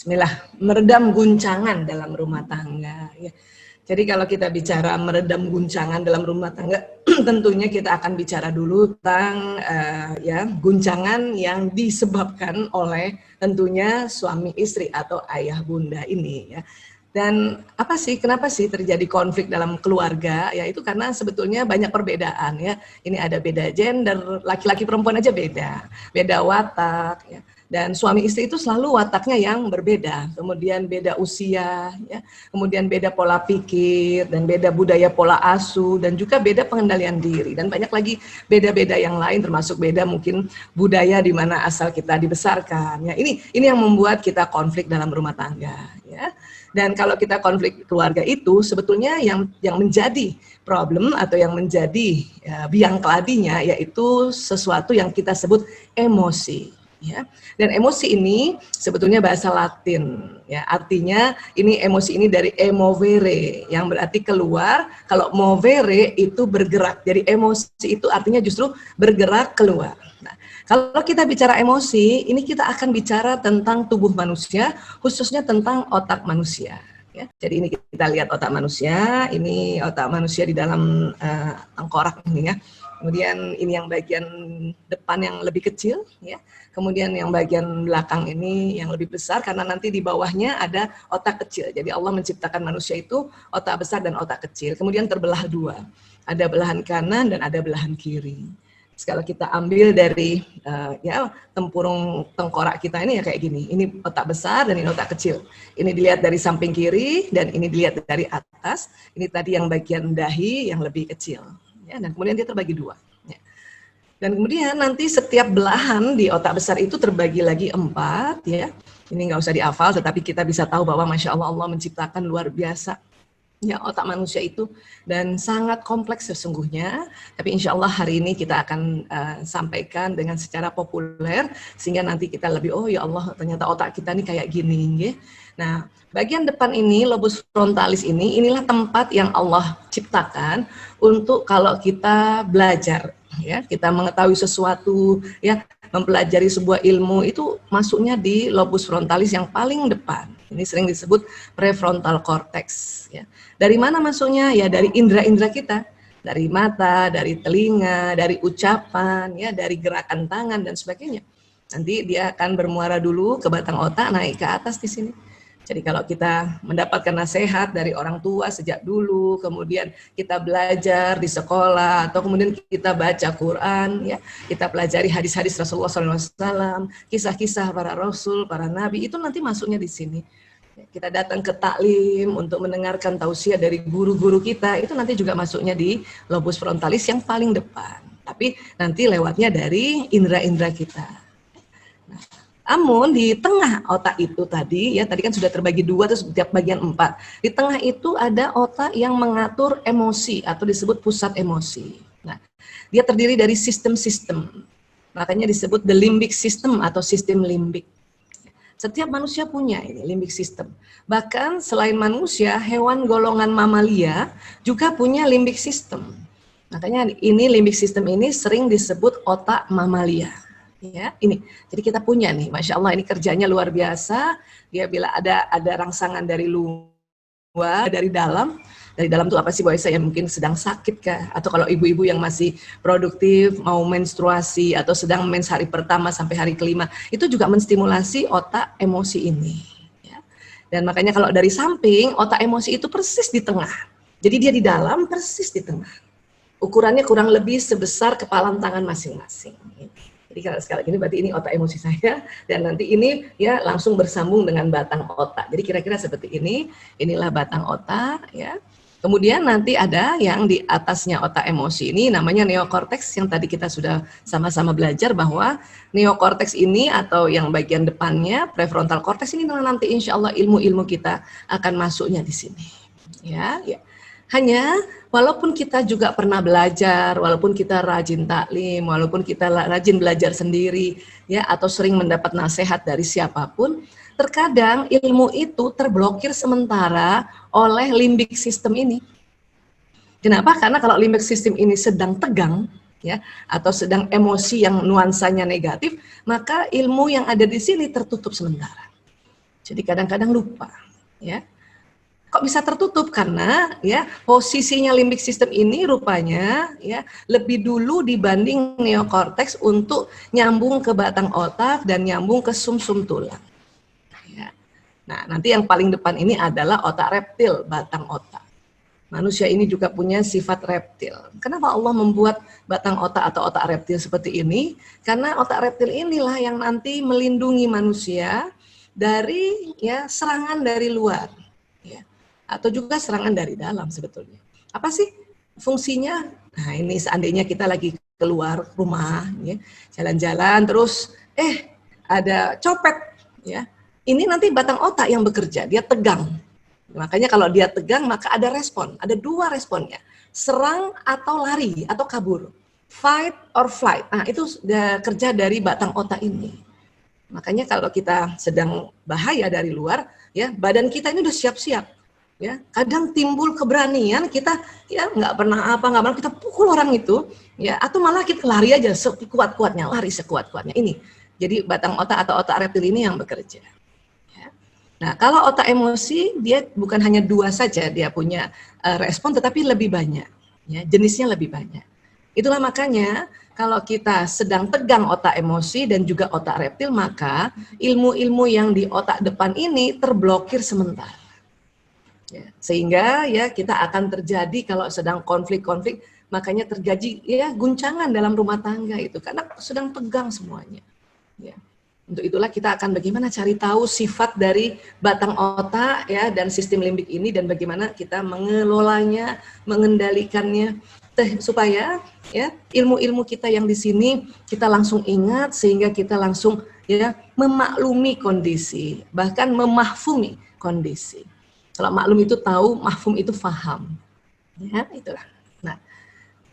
Bismillah, meredam guncangan dalam rumah tangga. Ya. Jadi kalau kita bicara meredam guncangan dalam rumah tangga, tentunya kita akan bicara dulu tentang ya guncangan yang disebabkan oleh tentunya suami istri atau ayah bunda ini. Ya. Dan apa sih, kenapa sih terjadi konflik dalam keluarga? Ya itu karena sebetulnya banyak perbedaan ya. Ini ada beda gender, laki-laki perempuan aja beda watak ya. Dan suami istri itu selalu wataknya yang berbeda, kemudian beda usia, ya, kemudian beda pola pikir, dan beda budaya pola asuh, dan juga beda pengendalian diri, dan banyak lagi beda-beda yang lain, termasuk beda mungkin budaya di mana asal kita dibesarkan. Ya, ini yang membuat kita konflik dalam rumah tangga. Ya. Dan kalau kita konflik keluarga itu sebetulnya yang menjadi problem atau yang menjadi biang keladinya yaitu sesuatu yang kita sebut emosi. Ya. Dan emosi ini sebetulnya bahasa Latin, ya artinya ini emosi ini dari emovere yang berarti keluar. Kalau movere itu bergerak, jadi emosi itu artinya justru bergerak keluar. Nah, kalau kita bicara emosi, ini kita akan bicara tentang tubuh manusia, khususnya tentang otak manusia. Ya. Jadi ini kita lihat otak manusia, ini otak manusia di dalam tengkorak ini ya. Kemudian ini yang bagian depan yang lebih kecil, ya. Kemudian yang bagian belakang ini yang lebih besar karena nanti di bawahnya ada otak kecil. Jadi Allah menciptakan manusia itu otak besar dan otak kecil. Kemudian terbelah dua, ada belahan kanan dan ada belahan kiri. Kalau kita ambil dari ya tempurung tengkorak kita ini ya kayak gini. Ini otak besar dan ini otak kecil. Ini dilihat dari samping kiri dan ini dilihat dari atas. Ini tadi yang bagian dahi yang lebih kecil. Ya, dan kemudian dia terbagi dua. Ya. Dan kemudian nanti setiap belahan di otak besar itu terbagi lagi 4. Ya. Ini nggak usah dihafal, tetapi kita bisa tahu bahwa Masya Allah, Allah menciptakan luar biasa ya otak manusia itu dan sangat kompleks sesungguhnya. Tapi insya Allah hari ini kita akan sampaikan dengan secara populer sehingga nanti kita lebih oh ya Allah ternyata otak kita ini kayak gini. Ya. Nah bagian depan ini lobus frontalis ini inilah tempat yang Allah ciptakan untuk kalau kita belajar ya kita mengetahui sesuatu ya mempelajari sebuah ilmu itu masuknya di lobus frontalis yang paling depan. Ini sering disebut prefrontal cortex. Ya. Dari mana masuknya? Ya dari indera-indera kita, dari mata, dari telinga, dari ucapan, ya dari gerakan tangan dan sebagainya. Nanti dia akan bermuara dulu ke batang otak, naik ke atas di sini. Jadi kalau kita mendapatkan nasihat dari orang tua sejak dulu, kemudian kita belajar di sekolah, atau kemudian kita baca Quran, ya kita pelajari hadis-hadis Rasulullah SAW, kisah-kisah para Rasul, para Nabi, itu nanti masuknya di sini. Kita datang ke taklim untuk mendengarkan tausiah dari guru-guru kita, itu nanti juga masuknya di lobus frontalis yang paling depan. Tapi nanti lewatnya dari indera-indera kita. Nah, namun di tengah otak itu tadi, ya tadi kan sudah terbagi 2 terus setiap bagian 4. Di tengah itu ada otak yang mengatur emosi atau disebut pusat emosi. Nah, dia terdiri dari sistem-sistem. Makanya disebut the limbic system atau sistem limbik. Setiap manusia punya ini limbic system. Bahkan selain manusia, hewan golongan mamalia juga punya limbic system. Makanya ini limbic system ini sering disebut otak mamalia. Ya, ini. Jadi kita punya nih, Masya Allah ini kerjanya luar biasa. Dia bila ada rangsangan dari luar, dari dalam itu apa sih Bu Aisyah yang mungkin sedang sakit kah? Atau kalau ibu-ibu yang masih produktif, mau menstruasi atau sedang mens hari pertama sampai hari kelima, itu juga menstimulasi otak emosi ini. Ya. Dan makanya kalau dari samping, otak emosi itu persis di tengah. Jadi dia di dalam, persis di tengah. Ukurannya kurang lebih sebesar kepalan tangan masing-masing. Jadi kalau sekali ini berarti ini otak emosi saya dan nanti ini ya langsung bersambung dengan batang otak. Jadi kira-kira seperti ini, inilah batang otak ya. Kemudian nanti ada yang di atasnya otak emosi ini namanya neokorteks yang tadi kita sudah sama-sama belajar bahwa neokorteks ini atau yang bagian depannya prefrontal korteks ini nanti insya Allah ilmu-ilmu kita akan masuknya di sini. Ya, ya. Hanya walaupun kita juga pernah belajar, walaupun kita rajin taklim, walaupun kita rajin belajar sendiri, ya atau sering mendapat nasihat dari siapapun, terkadang ilmu itu terblokir sementara oleh limbic system ini. Kenapa? Karena kalau limbic system ini sedang tegang, ya atau sedang emosi yang nuansanya negatif, maka ilmu yang ada di sini tertutup sementara. Jadi kadang-kadang lupa, ya. Kok bisa tertutup? Karena ya posisinya limbik sistem ini rupanya ya lebih dulu dibanding neokorteks untuk nyambung ke batang otak dan nyambung ke sumsum tulang. Ya. Nah, nanti yang paling depan ini adalah otak reptil, batang otak. Manusia ini juga punya sifat reptil. Kenapa Allah membuat batang otak atau otak reptil seperti ini? Karena otak reptil inilah yang nanti melindungi manusia dari ya serangan dari luar, ya, atau juga serangan dari dalam sebetulnya. Apa sih fungsinya? Nah, ini seandainya kita lagi keluar rumah, ya, jalan-jalan, terus ada copet, ya. Ini nanti batang otak yang bekerja, dia tegang. Makanya kalau dia tegang maka ada respon, ada dua responnya, serang atau lari atau kabur, fight or flight. Nah itu sudah kerja dari batang otak ini. Makanya kalau kita sedang bahaya dari luar, ya badan kita ini udah siap-siap. Ya kadang timbul keberanian kita, ya nggak pernah kita pukul orang itu, ya atau malah kita lari aja sekuat-kuatnya, lari sekuat-kuatnya ini. Jadi batang otak atau otak reptil ini yang bekerja. Nah, kalau otak emosi dia bukan hanya dua saja, dia punya respon tetapi lebih banyak, ya, jenisnya lebih banyak. Itulah makanya kalau kita sedang tegang otak emosi dan juga otak reptil, maka ilmu-ilmu yang di otak depan ini terblokir sementara. Ya, sehingga ya kita akan terjadi kalau sedang konflik-konflik, makanya terjadi ya guncangan dalam rumah tangga itu karena sedang tegang semuanya. Ya. Untuk itulah kita akan bagaimana cari tahu sifat dari batang otak ya dan sistem limbik ini dan bagaimana kita mengelolanya, mengendalikannya supaya ya ilmu-ilmu kita yang di sini kita langsung ingat sehingga kita langsung ya memaklumi kondisi, bahkan memahfumi kondisi. Kalau maklum itu tahu, mahfum itu faham. Ya, itulah. Nah,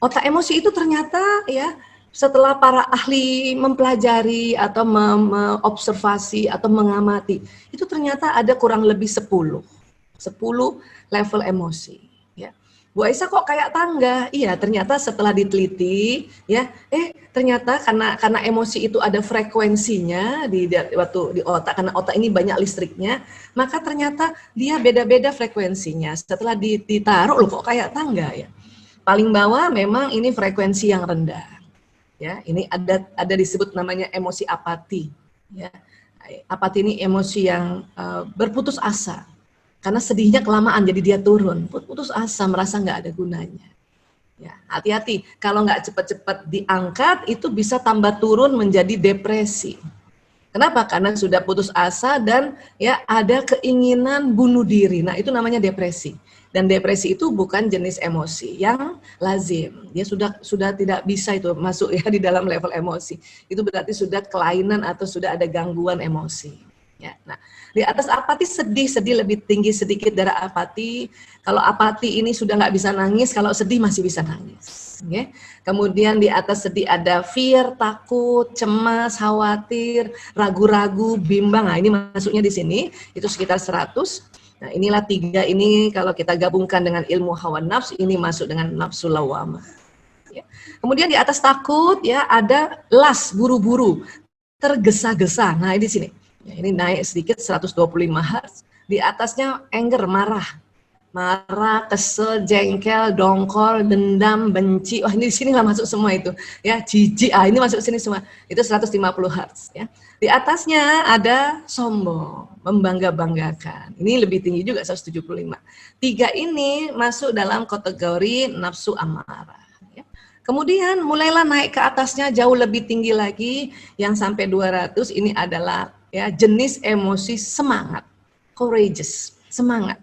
otak emosi itu ternyata ya setelah para ahli mempelajari atau mengobservasi atau mengamati, itu ternyata ada kurang lebih 10 level emosi. Ya. Bu Aisyah kok kayak tangga? Iya, ternyata setelah diteliti, ya, ternyata karena emosi itu ada frekuensinya di otak, karena otak ini banyak listriknya, maka ternyata dia beda-beda frekuensinya. Setelah ditaruh, loh kok kayak tangga ya. Paling bawah memang ini frekuensi yang rendah. Ya, ini ada disebut namanya emosi apati. Ya, apati ini emosi yang berputus asa, karena sedihnya kelamaan jadi dia turun, putus asa, merasa nggak ada gunanya. Ya, hati-hati kalau nggak cepat-cepat diangkat itu bisa tambah turun menjadi depresi. Kenapa? Karena sudah putus asa dan ya ada keinginan bunuh diri. Nah itu namanya depresi. Dan depresi itu bukan jenis emosi yang lazim. Dia sudah tidak bisa itu masuk ya di dalam level emosi. Itu berarti sudah kelainan atau sudah ada gangguan emosi. Ya, nah di atas apati sedih lebih tinggi sedikit dari apati. Kalau apati ini sudah nggak bisa nangis, kalau sedih masih bisa nangis. Ya. Kemudian di atas sedih ada fear, takut, cemas, khawatir, ragu-ragu, bimbang. Nah ini masuknya di sini itu sekitar 100. Nah inilah 3 ini kalau kita gabungkan dengan ilmu hawa nafsu ini masuk dengan nafsu lawamah. Ya. Kemudian di atas takut ya ada las, buru-buru, tergesa-gesa. Nah ini di sini. Ya, ini naik sedikit 125 Hz. Di atasnya anger, marah, kesel, jengkel, dongkol, dendam, benci. Wah ini di sini lah masuk semua itu. Ya jijik. Ini masuk sini semua. Itu 150 Hz. Ya. Di atasnya ada sombong, membangga-banggakan. Ini lebih tinggi juga 175. 3 ini masuk dalam kategori nafsu amarah. Ya. Kemudian mulailah naik ke atasnya jauh lebih tinggi lagi yang sampai 200 ini adalah ya jenis emosi semangat, courageous, semangat.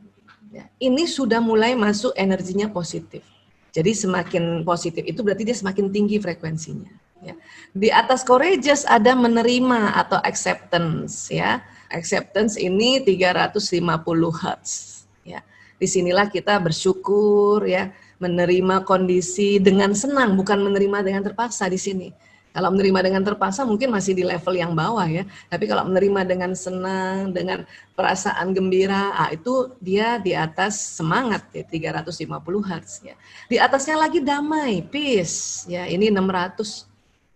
Ya, ini sudah mulai masuk energinya positif. Jadi semakin positif itu berarti dia semakin tinggi frekuensinya. Ya. Di atas courageous ada menerima atau acceptance. Ya, acceptance ini 350 Hz. Ya, disinilah kita bersyukur ya, menerima kondisi dengan senang, bukan menerima dengan terpaksa di sini. Kalau menerima dengan terpaksa mungkin masih di level yang bawah ya. Tapi kalau menerima dengan senang, dengan perasaan gembira, itu dia di atas semangat ya, 350 Hz ya. Di atasnya lagi damai, peace ya. Ini 600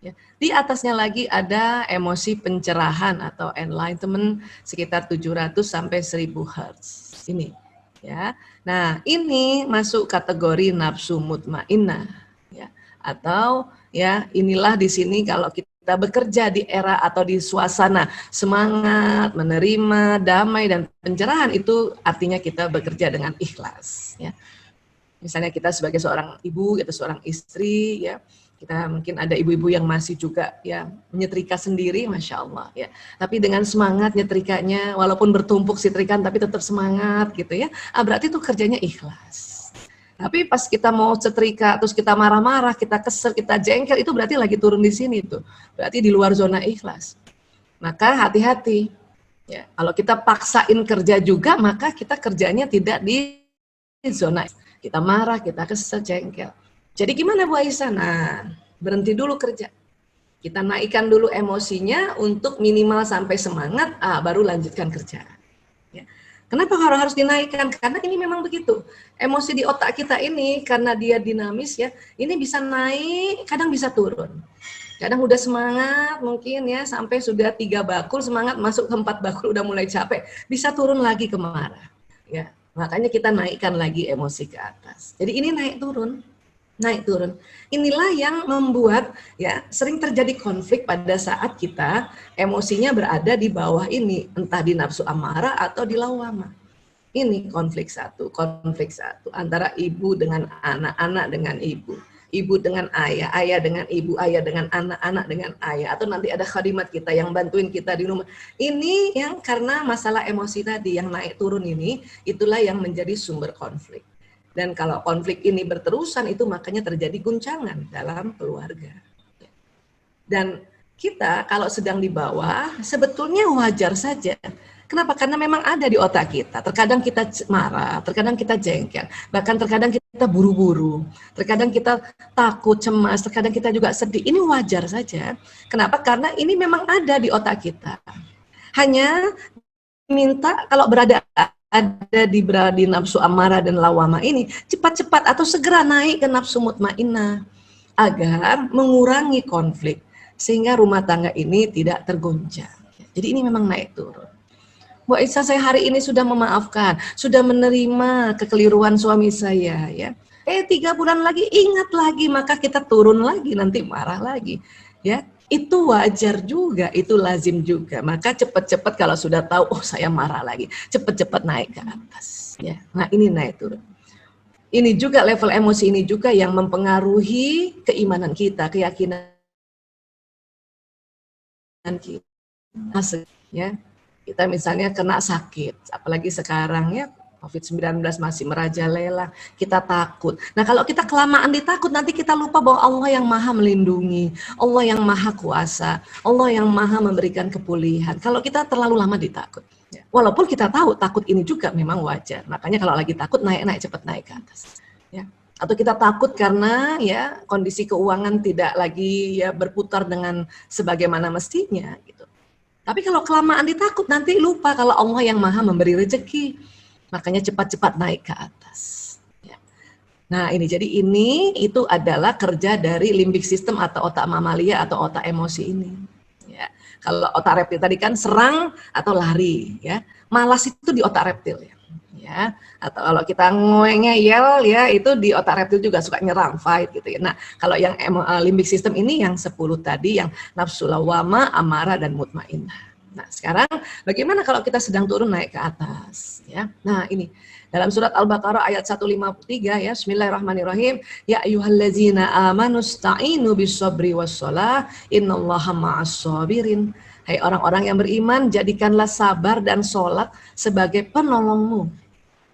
Ya. Di atasnya lagi ada emosi pencerahan atau enlightenment sekitar 700 sampai 1000 Hz. Ini ya. Nah, ini masuk kategori nafsu mutmainnah ya. Atau ya, inilah di sini kalau kita bekerja di era atau di suasana semangat, menerima, damai dan pencerahan, itu artinya kita bekerja dengan ikhlas ya. Misalnya kita sebagai seorang ibu atau seorang istri ya, kita mungkin ada ibu-ibu yang masih juga ya menyetrika sendiri, masya Allah ya. Tapi dengan semangat nyetrikanya, walaupun bertumpuk setrikaan tapi tetap semangat gitu ya. Berarti itu kerjanya ikhlas. Tapi pas kita mau setrika, terus kita marah-marah, kita kesel, kita jengkel, itu berarti lagi turun di sini tuh. Berarti di luar zona ikhlas. Maka hati-hati. Ya, kalau kita paksain kerja juga, maka kita kerjanya tidak di zona. Kita marah, kita kesel, jengkel. Jadi gimana Bu Aisyah? Nah, berhenti dulu kerja. Kita naikkan dulu emosinya untuk minimal sampai semangat, baru lanjutkan kerja. Ya. Kenapa harus dinaikkan? Karena ini memang begitu. Emosi di otak kita ini, karena dia dinamis ya, ini bisa naik, kadang bisa turun. Kadang udah semangat mungkin ya, sampai sudah 3 bakul semangat, masuk ke 4 bakul udah mulai capek, bisa turun lagi ke marah. Ya, makanya kita naikkan lagi emosi ke atas. Jadi ini naik turun. Inilah yang membuat ya sering terjadi konflik pada saat kita emosinya berada di bawah ini, entah di nafsu amarah atau di lawamah. Ini konflik satu antara ibu dengan anak dengan ibu dengan ayah, ayah dengan ibu, ayah dengan anak dengan ayah, atau nanti ada khadimat kita yang bantuin kita di rumah. Ini yang karena masalah emosi tadi yang naik turun ini, itulah yang menjadi sumber konflik. Dan kalau konflik ini berterusan, itu makanya terjadi guncangan dalam keluarga. Dan kita kalau sedang di bawah, sebetulnya wajar saja. Kenapa? Karena memang ada di otak kita. Terkadang kita marah, terkadang kita jengkel, bahkan terkadang kita buru-buru, terkadang kita takut, cemas, terkadang kita juga sedih. Ini wajar saja. Kenapa? Karena ini memang ada di otak kita. Hanya minta kalau berada di nafsu amarah dan lawamah ini, cepat-cepat atau segera naik ke nafsu mutmainnah agar mengurangi konflik sehingga rumah tangga ini tidak tergoncang. Jadi ini memang naik turun. Bu Aisyah, saya hari ini sudah memaafkan, sudah menerima kekeliruan suami saya ya. 3 bulan lagi ingat lagi, maka kita turun lagi, nanti marah lagi ya. Itu wajar juga, itu lazim juga. Maka cepat-cepat kalau sudah tahu, oh saya marah lagi, cepat-cepat naik ke atas. Ya, nah ini naik turun. Ini juga level emosi ini juga yang mempengaruhi keimanan kita, keyakinan kita. Ya, kita misalnya kena sakit, apalagi sekarang ya. COVID-19 masih merajalela, kita takut. Nah kalau kita kelamaan ditakut, nanti kita lupa bahwa Allah yang maha melindungi, Allah yang maha kuasa, Allah yang maha memberikan kepulihan. Kalau kita terlalu lama ditakut. Walaupun kita tahu takut ini juga memang wajar. Makanya kalau lagi takut, naik cepat naik ke atas. Ya. Atau kita takut karena ya kondisi keuangan tidak lagi ya berputar dengan sebagaimana mestinya. Gitu. Tapi kalau kelamaan ditakut, nanti lupa kalau Allah yang maha memberi rezeki. Makanya cepat-cepat naik ke atas. Ya. Nah ini, jadi itu adalah kerja dari limbik system atau otak mamalia atau otak emosi ini. Ya. Kalau otak reptil tadi kan serang atau lari, ya. Malas itu di otak reptil ya. Ya. Atau kalau kita ngeyel ya, itu di otak reptil juga suka nyerang, fight gitu ya. Nah kalau yang limbik system ini yang 10 tadi, yang nafsu lawamah, amarah dan mutmainnah. Nah sekarang bagaimana kalau kita sedang turun naik ke atas ya. Nah ini dalam surat Al-Baqarah ayat 153 ya, bismillahirrahmanirrahim, ya ayyuhallazina amanu sta'inu bis-sabri was-shalah innallaha ma'as-sabirin. Hai orang-orang yang beriman, jadikanlah sabar dan sholat sebagai penolongmu.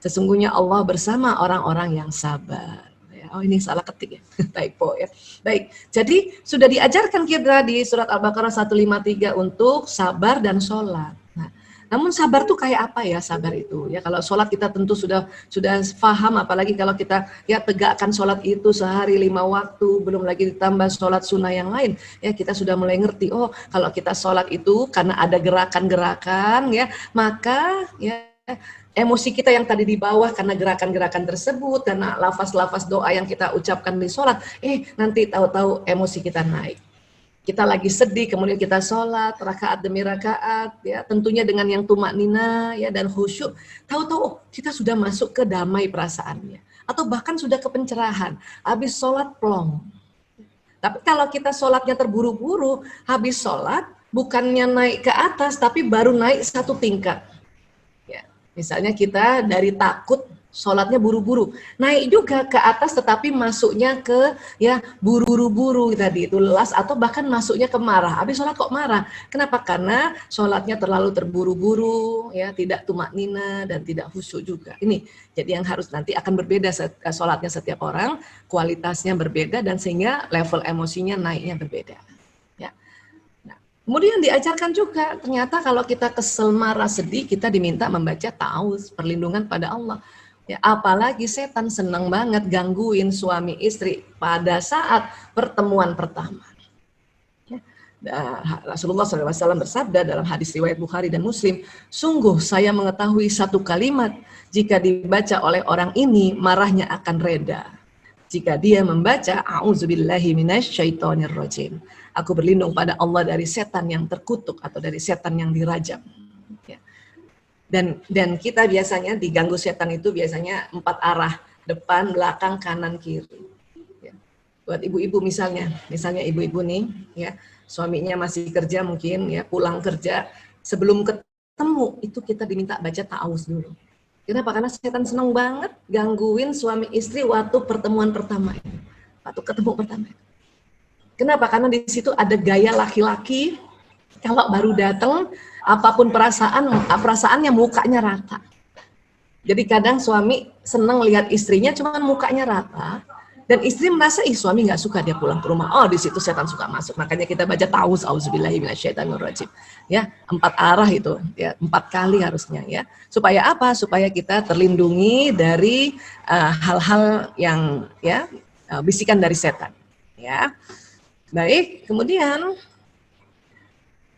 Sesungguhnya Allah bersama orang-orang yang sabar. Oh ini salah ketik ya, typo ya. Baik, jadi sudah diajarkan kita di surat Al-Baqarah 153 untuk sabar dan sholat. Nah, namun sabar tuh kayak apa ya sabar itu? Ya kalau sholat kita tentu sudah paham, apalagi kalau kita ya tegakkan sholat itu sehari 5 waktu, belum lagi ditambah sholat sunnah yang lain. Ya kita sudah mulai ngerti, oh kalau kita sholat itu karena ada gerakan-gerakan ya, maka ya emosi kita yang tadi di bawah karena gerakan-gerakan tersebut, karena lafaz-lafaz doa yang kita ucapkan di sholat, nanti tahu-tahu emosi kita naik. kita lagi sedih, kemudian kita sholat rakaat demi rakaat, ya tentunya dengan yang tumak nina, ya dan khusyuk. Tahu-tahu kita sudah masuk ke damai perasaannya, atau bahkan sudah ke pencerahan. Habis sholat plong. Tapi kalau kita sholatnya terburu-buru, habis sholat bukannya naik ke atas, tapi baru naik satu tingkat. Ya, misalnya kita dari takut sholatnya buru-buru, naik juga ke atas tetapi masuknya ke ya buru-buru tadi itu lelas, atau bahkan masuknya ke marah. Habis sholat kok marah. Kenapa? Karena sholatnya terlalu terburu-buru, ya tidak tumaknina dan tidak khusyuk juga. Ini jadi yang harus nanti akan berbeda sholatnya setiap orang, kualitasnya berbeda dan sehingga level emosinya naiknya berbeda. Ya. Nah, kemudian diajarkan juga ternyata kalau kita kesel, marah, sedih, kita diminta membaca ta'awudz, perlindungan pada Allah. Ya, apalagi setan senang banget gangguin suami istri pada saat pertemuan pertama. Ya. Rasulullah SAW bersabda dalam hadis riwayat Bukhari dan Muslim, sungguh saya mengetahui satu kalimat, jika dibaca oleh orang ini marahnya akan reda. Jika dia membaca a'udzubillahi minasyaitonirrajim, aku berlindung pada Allah dari setan yang terkutuk atau dari setan yang dirajam. Ya. Dan kita biasanya diganggu setan itu biasanya 4 arah, depan, belakang, kanan, kiri. Ya. Buat ibu-ibu misalnya ibu-ibu nih, ya suaminya masih kerja mungkin, ya pulang kerja, sebelum ketemu itu kita diminta baca ta'awudz dulu. Kenapa? Karena setan senang banget gangguin suami istri waktu pertemuan pertama ini, waktu ketemu pertama. Kenapa? Karena di situ ada gaya laki-laki. Kalau baru datang, apapun perasaannya mukanya rata. Jadi kadang suami senang lihat istrinya, cuman mukanya rata, dan istri merasa suami nggak suka dia pulang ke rumah. Oh, di situ setan suka masuk. Makanya kita baca ta'awudz, auzubillahi minasyaitonirrajim. Ya, 4 arah itu, ya 4 kali harusnya, ya. Supaya apa? Supaya kita terlindungi dari hal-hal yang ya bisikan dari setan. Ya, baik. Kemudian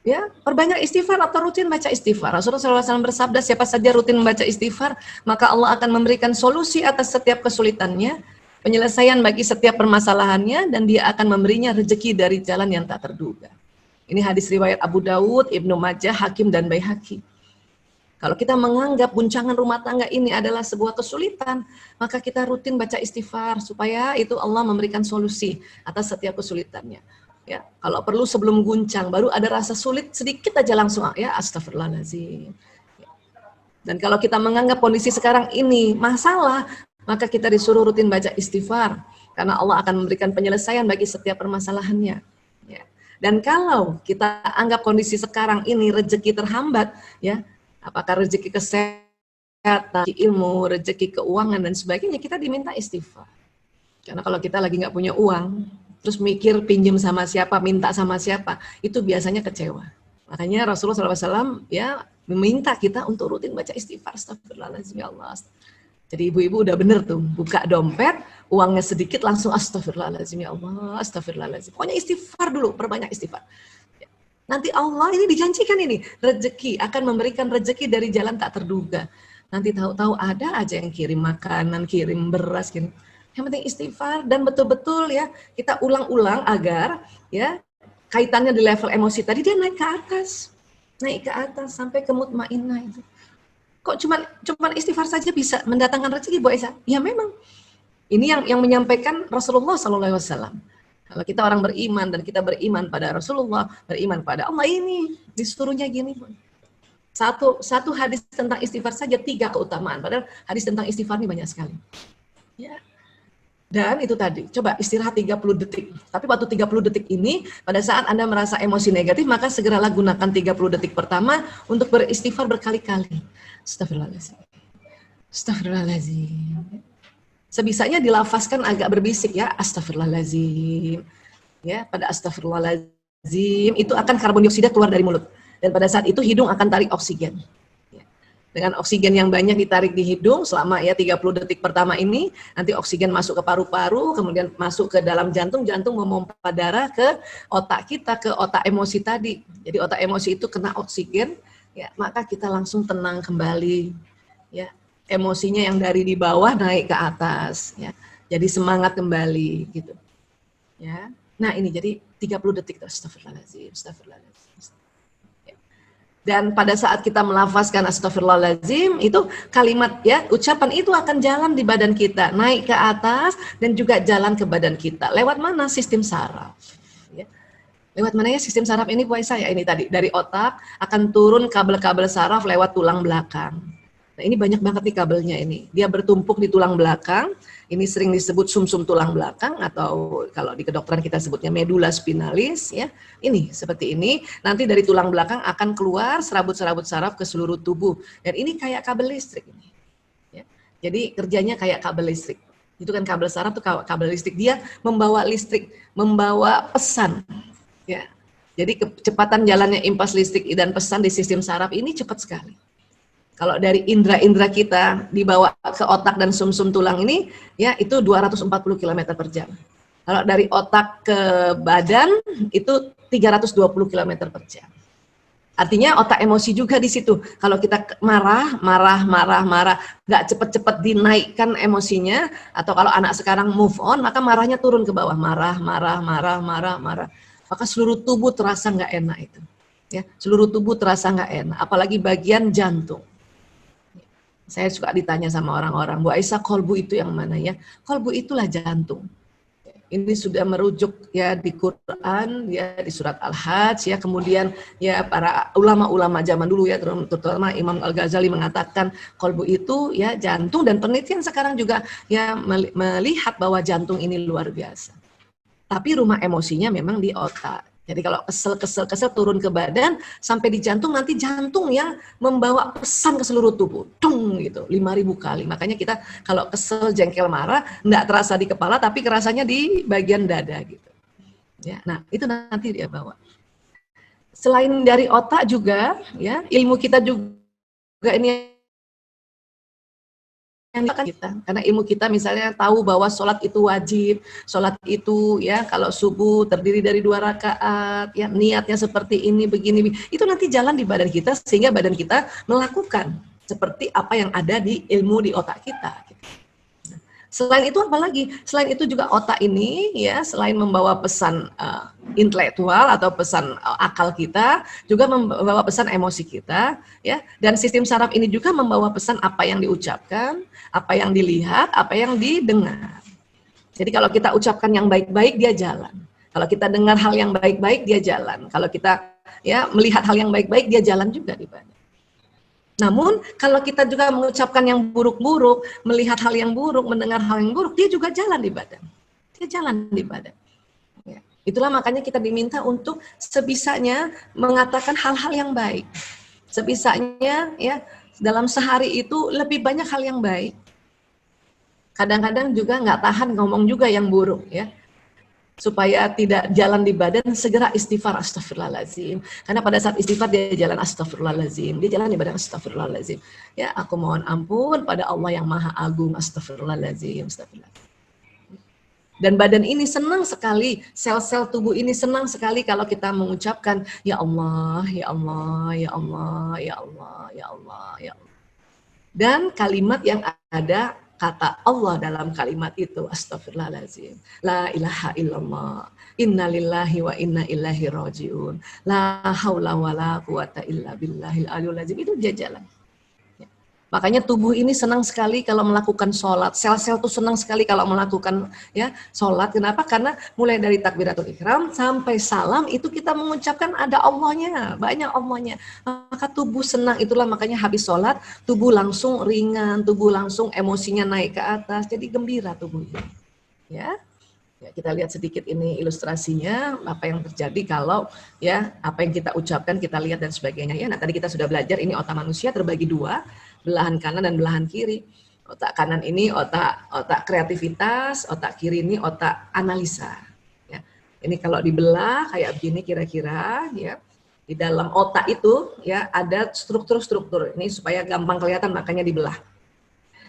ya, perbanyak istighfar atau rutin baca istighfar. Rasulullah SAW bersabda, siapa saja rutin membaca istighfar, maka Allah akan memberikan solusi atas setiap kesulitannya, penyelesaian bagi setiap permasalahannya, dan dia akan memberinya rezeki dari jalan yang tak terduga. Ini hadis riwayat Abu Dawud, Ibnu Majah, Hakim, dan Baihaqi. Kalau kita menganggap guncangan rumah tangga ini adalah sebuah kesulitan, maka kita rutin baca istighfar, supaya itu Allah memberikan solusi atas setiap kesulitannya. Ya, kalau perlu sebelum guncang, baru ada rasa sulit sedikit aja langsung ya astagfirullahaladzim. Dan kalau kita menganggap kondisi sekarang ini masalah, maka kita disuruh rutin baca istighfar, karena Allah akan memberikan penyelesaian bagi setiap permasalahannya. Ya. Dan kalau kita anggap kondisi sekarang ini rezeki terhambat, ya apakah rezeki kesehatan, ilmu, rezeki keuangan dan sebagainya, kita diminta istighfar. Karena kalau kita lagi nggak punya uang, terus mikir pinjam sama siapa, minta sama siapa, itu biasanya kecewa. Makanya Rasulullah SAW ya meminta kita untuk rutin baca istighfar. Astagfirullahaladzim ya Allah. Jadi ibu-ibu udah bener tuh, buka dompet, uangnya sedikit langsung astagfirullahaladzim ya Allah, astagfirullahaladzim. Pokoknya istighfar dulu, perbanyak istighfar. Nanti Allah ini dijanjikan ini, rezeki, akan memberikan rezeki dari jalan tak terduga. Nanti tahu-tahu ada aja yang kirim makanan, kirim beras, kirim. Yang penting istighfar dan betul-betul ya kita ulang-ulang agar ya kaitannya di level emosi tadi dia naik ke atas sampai ke mutmainnah itu. Kok cuman istighfar saja bisa mendatangkan rezeki, Bu Aisyah? Ya memang ini yang menyampaikan Rasulullah SAW. Kalau kita orang beriman dan kita beriman pada Rasulullah, beriman pada Allah, ini disuruhnya gini, Bu. Satu hadis tentang istighfar saja 3 keutamaan. Padahal hadis tentang istighfar ini banyak sekali. Ya. Dan itu tadi, coba istirahat 30 detik. Tapi waktu 30 detik ini, pada saat Anda merasa emosi negatif, maka segeralah gunakan 30 detik pertama untuk beristighfar berkali-kali. Astagfirullahaladzim. Astagfirullahaladzim. Sebisanya dilafazkan agak berbisik ya, astagfirullahaladzim. Ya, pada astagfirullahaladzim, itu akan karbon dioksida keluar dari mulut. Dan pada saat itu hidung akan tarik oksigen. Dengan oksigen yang banyak ditarik di hidung selama ya 30 detik pertama ini, nanti oksigen masuk ke paru-paru, kemudian masuk ke dalam jantung, jantung memompa darah ke otak kita, ke otak emosi tadi. Jadi otak emosi itu kena oksigen, ya maka kita langsung tenang kembali. Ya, emosinya yang dari di bawah naik ke atas, ya. Jadi semangat kembali gitu. Ya. Nah ini jadi 30 detik, astagfirullahaladzim, astagfirullahaladzim. Dan pada saat kita melafazkan astagfirullahaladzim, itu kalimat ya, ucapan itu akan jalan di badan kita, naik ke atas dan juga jalan ke badan kita. Lewat mana? Sistem saraf. Ya. Lewat mana ya sistem saraf ini buat saya? Ini tadi, dari otak akan turun kabel-kabel saraf lewat tulang belakang. Nah ini banyak banget nih kabelnya ini. Dia bertumpuk di tulang belakang. Ini sering disebut sumsum tulang belakang atau kalau di kedokteran kita sebutnya medula spinalis ya. Ini seperti ini. Nanti dari tulang belakang akan keluar serabut-serabut saraf ke seluruh tubuh. Dan ini kayak kabel listrik ini. Ya. Jadi kerjanya kayak kabel listrik. Itu kan kabel saraf itu kabel listrik. Dia membawa listrik, membawa pesan. Ya. Jadi kecepatan jalannya impas listrik dan pesan di sistem saraf ini cepat sekali. Kalau dari indera-indera kita dibawa ke otak dan sumsum tulang ini, ya itu 240 km per jam. Kalau dari otak ke badan, itu 320 km per jam. Artinya otak emosi juga di situ. Kalau kita marah, nggak cepet-cepet dinaikkan emosinya, atau kalau anak sekarang move on, maka marahnya turun ke bawah. Marah. Maka seluruh tubuh terasa nggak enak itu. Ya, seluruh tubuh terasa nggak enak, apalagi bagian jantung. Saya suka ditanya sama orang-orang, Bu Aisyah, kolbu itu yang mana ya? Kolbu itulah jantung. Ini sudah merujuk ya di Quran, ya di surat Al-Hajj, ya kemudian ya para ulama-ulama zaman dulu ya, terutama Imam Al-Ghazali mengatakan kolbu itu ya jantung, dan penelitian sekarang juga ya melihat bahwa jantung ini luar biasa. Tapi rumah emosinya memang di otak. Jadi kalau kesel turun ke badan sampai di jantung, nanti jantung yang membawa pesan ke seluruh tubuh, tung gitu, 5.000 kali. Makanya kita kalau kesel, jengkel, marah, nggak terasa di kepala, tapi kerasanya di bagian dada gitu. Ya, nah itu nanti dia bawa. Selain dari otak juga, ya ilmu kita juga ini yang kita, karena ilmu kita misalnya tahu bahwa sholat itu wajib, sholat itu ya kalau subuh terdiri dari 2 rakaat, ya niatnya seperti ini, begini, itu nanti jalan di badan kita sehingga badan kita melakukan seperti apa yang ada di ilmu di otak kita. Selain itu apa lagi? Selain itu juga otak ini ya selain membawa pesan intelektual atau pesan akal kita, juga membawa pesan emosi kita ya, dan sistem saraf ini juga membawa pesan apa yang diucapkan, apa yang dilihat, apa yang didengar. Jadi kalau kita ucapkan yang baik-baik dia jalan. Kalau kita dengar hal yang baik-baik dia jalan. Kalau kita ya melihat hal yang baik-baik dia jalan juga di badan. Namun kalau kita juga mengucapkan yang buruk-buruk, melihat hal yang buruk, mendengar hal yang buruk, dia juga jalan di badan. Dia jalan di badan. Ya. Itulah makanya kita diminta untuk sebisanya mengatakan hal-hal yang baik. Sebisanya ya dalam sehari itu lebih banyak hal yang baik. Kadang-kadang juga nggak tahan ngomong juga yang buruk ya. Supaya tidak jalan di badan, segera istighfar, astagfirullahaladzim. Karena pada saat istighfar dia jalan astagfirullahaladzim, dia jalan di badan astagfirullahaladzim. Ya, aku mohon ampun pada Allah yang Maha Agung, astagfirullahaladzim, astagfirullahaladzim. Dan badan ini senang sekali, sel-sel tubuh ini senang sekali kalau kita mengucapkan ya Allah, ya Allah, ya Allah, ya Allah, ya Allah, ya Allah. Dan kalimat yang ada kata Allah dalam kalimat itu, astagfirullahaladzim, la ilaha illallah, inna lillahi wa inna ilaihi rajiun, la haula wa la quwata illa billahil aliyul azim. Itu dia jalan. Ya. Makanya tubuh ini senang sekali kalau melakukan sholat, sel-sel tuh senang sekali kalau melakukan ya sholat. Kenapa? Karena mulai dari takbiratul ihram sampai salam itu kita mengucapkan ada Allahnya, banyak Allahnya. Maka tubuh senang, itulah makanya habis sholat tubuh langsung ringan, tubuh langsung emosinya naik ke atas, jadi gembira tubuh ini. Ya, kita lihat sedikit ini ilustrasinya apa yang terjadi kalau ya apa yang kita ucapkan, kita lihat dan sebagainya ya. Nah tadi kita sudah belajar ini otak manusia terbagi 2, belahan kanan dan belahan kiri. Otak kanan ini otak kreativitas, otak kiri ini otak analisa. Ya. Ini kalau dibelah kayak begini kira-kira ya. Di dalam otak itu ya ada struktur-struktur. Ini supaya gampang kelihatan makanya dibelah.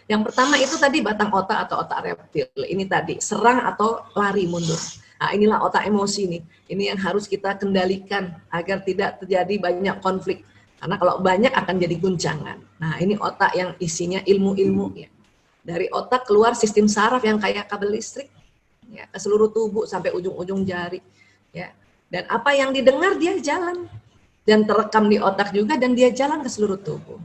Yang pertama itu tadi batang otak atau otak reptil. Ini tadi serang atau lari mundur. Nah, inilah otak emosi nih. Ini yang harus kita kendalikan agar tidak terjadi banyak konflik. Karena kalau banyak akan jadi guncangan. Nah, ini otak yang isinya ilmu-ilmu ya. Dari otak keluar sistem saraf yang kayak kabel listrik. ya, ke seluruh tubuh sampai ujung-ujung jari, ya. Dan apa yang didengar dia jalan dan terekam di otak juga dan dia jalan ke seluruh tubuh.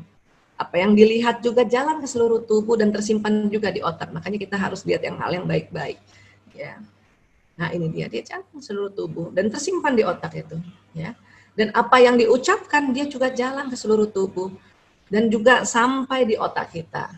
Apa yang dilihat juga jalan ke seluruh tubuh dan tersimpan juga di otak. Makanya kita harus lihat hal yang baik-baik, ya. Nah ini dia jalan ke seluruh tubuh dan tersimpan di otak itu, ya. Dan apa yang diucapkan dia juga jalan ke seluruh tubuh dan juga sampai di otak kita.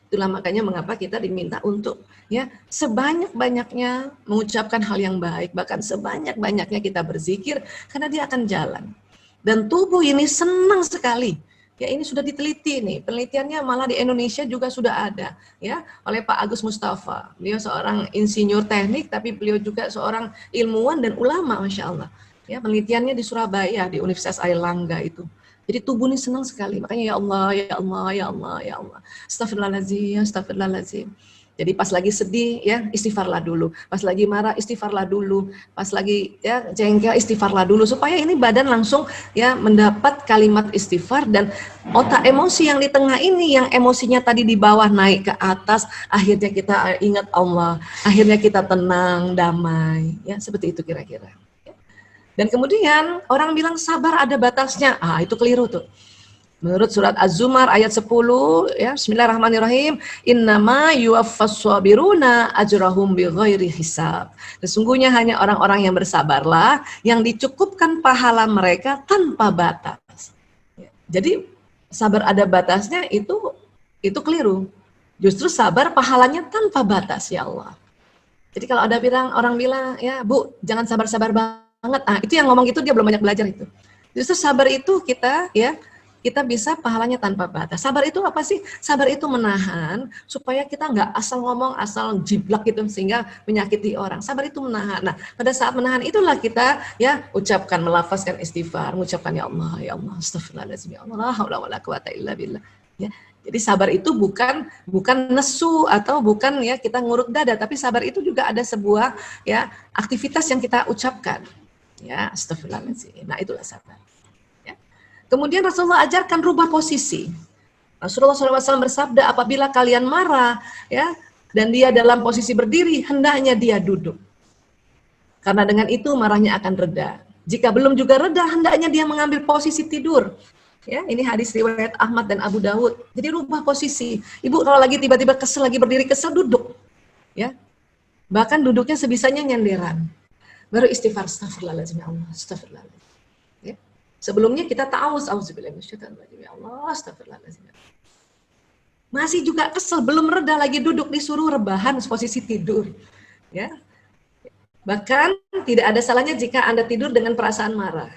Itulah makanya mengapa kita diminta untuk ya sebanyak-banyaknya mengucapkan hal yang baik, bahkan sebanyak-banyaknya kita berzikir karena dia akan jalan. Dan tubuh ini senang sekali. Ya ini sudah diteliti nih, penelitiannya malah di Indonesia juga sudah ada ya oleh Pak Agus Mustafa. Beliau seorang insinyur teknik tapi beliau juga seorang ilmuwan dan ulama, Masya Allah. Ya penelitiannya di Surabaya di Universitas Airlangga itu. Jadi tubuh ini senang sekali, makanya ya Allah, ya Allah, ya Allah, ya Allah. Astagfirullahaladzim, astagfirullahaladzim. Jadi pas lagi sedih ya istighfarlah dulu, pas lagi marah istighfarlah dulu, pas lagi ya jengkel istighfarlah dulu supaya ini badan langsung ya mendapat kalimat istighfar dan otak emosi yang di tengah ini yang emosinya tadi di bawah naik ke atas, akhirnya kita ingat Allah, akhirnya kita tenang, damai, ya seperti itu kira-kira. Dan kemudian orang bilang sabar ada batasnya, itu keliru tuh. Menurut surat Az-Zumar ayat 10 ya Bismillahirrahmanirrahim innama yuwaffas sabiruna ajrahum bighairi hisab. Sesungguhnya hanya orang-orang yang bersabarlah yang dicukupkan pahala mereka tanpa batas. Jadi sabar ada batasnya itu keliru. Justru sabar pahalanya tanpa batas ya Allah. Jadi kalau ada orang bilang ya Bu jangan sabar-sabar banget. Itu yang ngomong itu dia belum banyak belajar itu. Justru sabar itu kita bisa pahalanya tanpa batas. Sabar itu apa sih? Sabar itu menahan supaya kita nggak asal ngomong, asal jiblak gitu sehingga menyakiti orang. Sabar itu menahan. Nah, pada saat menahan itulah kita ya ucapkan, melafazkan istighfar, mengucapkan ya Allah, astagfirullahaladzim, ya Allah, la haula wala quwata illa billah. Ya. Jadi sabar itu bukan nesu atau bukan ya kita ngurut dada, tapi sabar itu juga ada sebuah ya aktivitas yang kita ucapkan. Ya, astagfirullahaladzim. Nah, itulah sabar. Kemudian Rasulullah ajarkan rubah posisi. Rasulullah SAW bersabda, apabila kalian marah, ya, dan dia dalam posisi berdiri, hendaknya dia duduk. Karena dengan itu marahnya akan reda. Jika belum juga reda, hendaknya dia mengambil posisi tidur. Ya, ini hadis riwayat Ahmad dan Abu Dawud. Jadi rubah posisi. Ibu kalau lagi tiba-tiba kesel, lagi berdiri kesel, duduk. Ya, bahkan duduknya sebisanya nyenderan. Baru istighfar, astagfirullahaladzim, ya Allah, astagfirullahaladzim. Sebelumnya kita ta'awuz, ya Allah, astagfirullahaladzim. Masih juga kesel, belum reda lagi duduk, disuruh rebahan posisi tidur. Ya. Bahkan tidak ada salahnya jika Anda tidur dengan perasaan marah.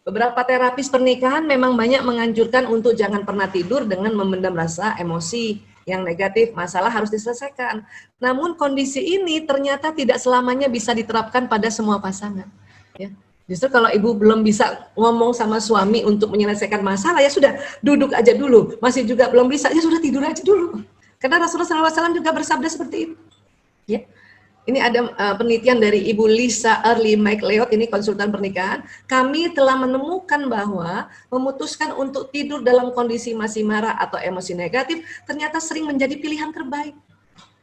Beberapa terapis pernikahan memang banyak menganjurkan untuk jangan pernah tidur dengan memendam rasa emosi yang negatif, masalah harus diselesaikan. Namun kondisi ini ternyata tidak selamanya bisa diterapkan pada semua pasangan. Ya. Justru kalau ibu belum bisa ngomong sama suami untuk menyelesaikan masalah, ya sudah duduk aja dulu. Masih juga belum bisa, ya sudah tidur aja dulu. Karena Rasulullah SAW juga bersabda seperti itu. Ya. Ini ada penelitian dari Ibu Lisa Early McLeod, ini konsultan pernikahan. Kami telah menemukan bahwa memutuskan untuk tidur dalam kondisi masih marah atau emosi negatif ternyata sering menjadi pilihan terbaik.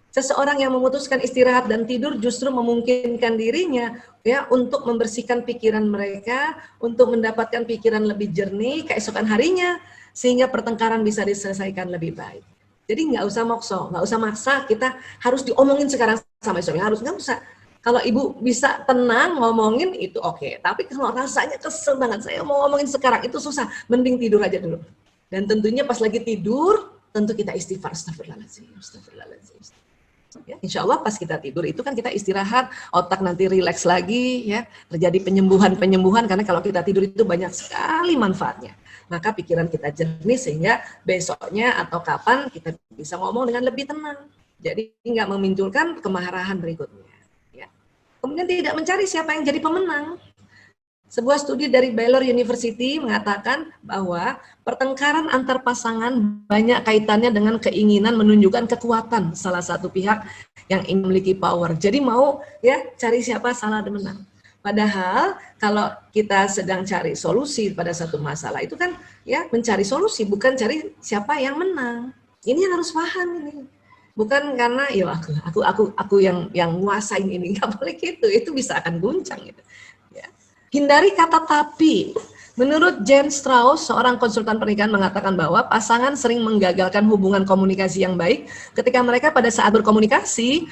Seseorang yang memutuskan istirahat dan tidur justru memungkinkan dirinya ya untuk membersihkan pikiran mereka, untuk mendapatkan pikiran lebih jernih keesokan harinya, sehingga pertengkaran bisa diselesaikan lebih baik. Jadi nggak usah mokso, nggak usah maksa kita harus diomongin sekarang sama suami, harus nggak usah. Kalau ibu bisa tenang ngomongin itu oke. Tapi kalau rasanya kesel banget saya mau ngomongin sekarang itu susah, mending tidur aja dulu. Dan tentunya pas lagi tidur, tentu kita istighfar, astagfirullahaladzim, astagfirullahaladzim. Ya, insya Allah pas kita tidur itu kan kita istirahat, otak nanti rileks lagi, ya terjadi penyembuhan karena kalau kita tidur itu banyak sekali manfaatnya. Maka pikiran kita jernih sehingga besoknya atau kapan kita bisa ngomong dengan lebih tenang. Jadi nggak memunculkan kemarahan berikutnya. Ya. Kemudian tidak mencari siapa yang jadi pemenang. Sebuah studi dari Baylor University mengatakan bahwa pertengkaran antar pasangan banyak kaitannya dengan keinginan menunjukkan kekuatan salah satu pihak yang ingin memiliki power. Jadi mau ya cari siapa salah dan menang. Padahal kalau kita sedang cari solusi pada satu masalah itu kan ya mencari solusi bukan cari siapa yang menang. Ini yang harus paham ini. Bukan karena ya aku yang nguasain ini, nggak boleh gitu. Itu bisa akan guncang gitu. Ya. Hindari kata tapi. Menurut Jen Strauss, seorang konsultan pernikahan mengatakan bahwa pasangan sering menggagalkan hubungan komunikasi yang baik ketika mereka pada saat berkomunikasi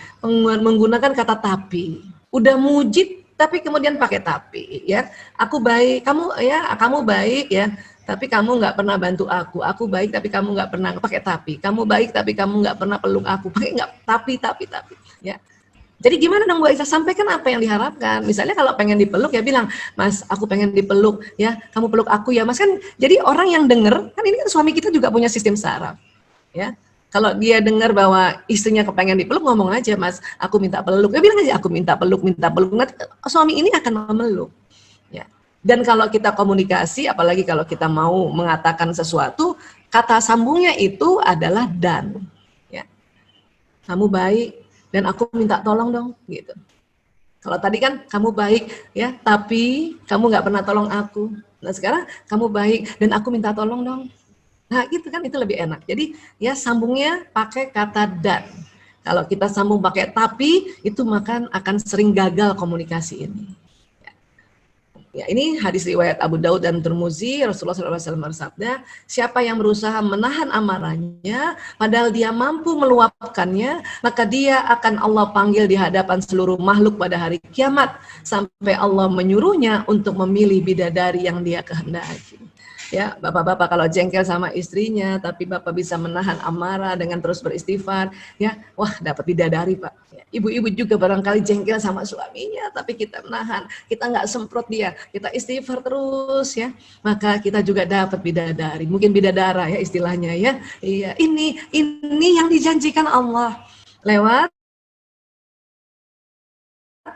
menggunakan kata tapi. Udah muji tapi kemudian pakai tapi, ya. Aku baik, kamu baik ya, tapi kamu nggak pernah bantu aku. Aku baik tapi kamu nggak pernah pakai tapi. Kamu baik tapi kamu nggak pernah peluk aku. Pakai nggak tapi, ya. Jadi gimana dong Bu Aisyah, sampaikan apa yang diharapkan. Misalnya kalau pengen dipeluk ya bilang, Mas aku pengen dipeluk ya, kamu peluk aku ya Mas. Kan jadi orang yang denger, kan ini kan suami kita juga punya sistem saraf ya. Kalau dia dengar bahwa istrinya kepengen dipeluk, ngomong aja, Mas aku minta peluk, ya bilang aja aku minta peluk. Nanti suami ini akan memeluk ya. Dan kalau kita komunikasi, apalagi kalau kita mau mengatakan sesuatu, kata sambungnya itu adalah dan ya. Kamu baik dan aku minta tolong dong, gitu. Kalau tadi kan kamu baik ya, tapi kamu nggak pernah tolong aku. Nah sekarang kamu baik dan aku minta tolong dong. Nah gitu kan, itu lebih enak. Jadi ya sambungnya pakai kata dan. Kalau kita sambung pakai tapi, itu maka akan sering gagal komunikasi ini. Ya, ini hadis riwayat Abu Daud dan Tirmizi. Rasulullah SAW bersabda, siapa yang berusaha menahan amarahnya, padahal dia mampu meluapkannya, maka dia akan Allah panggil di hadapan seluruh makhluk pada hari kiamat, sampai Allah menyuruhnya untuk memilih bidadari yang dia kehendaki. Ya, bapak-bapak kalau jengkel sama istrinya, tapi bapak bisa menahan amarah dengan terus beristighfar, ya, wah dapat bidadari Pak. Ya, ibu-ibu juga barangkali jengkel sama suaminya, tapi kita menahan, kita nggak semprot dia, kita istighfar terus ya, maka kita juga dapat bidadari, mungkin bidadara ya istilahnya ya. Iya, ini yang dijanjikan Allah lewat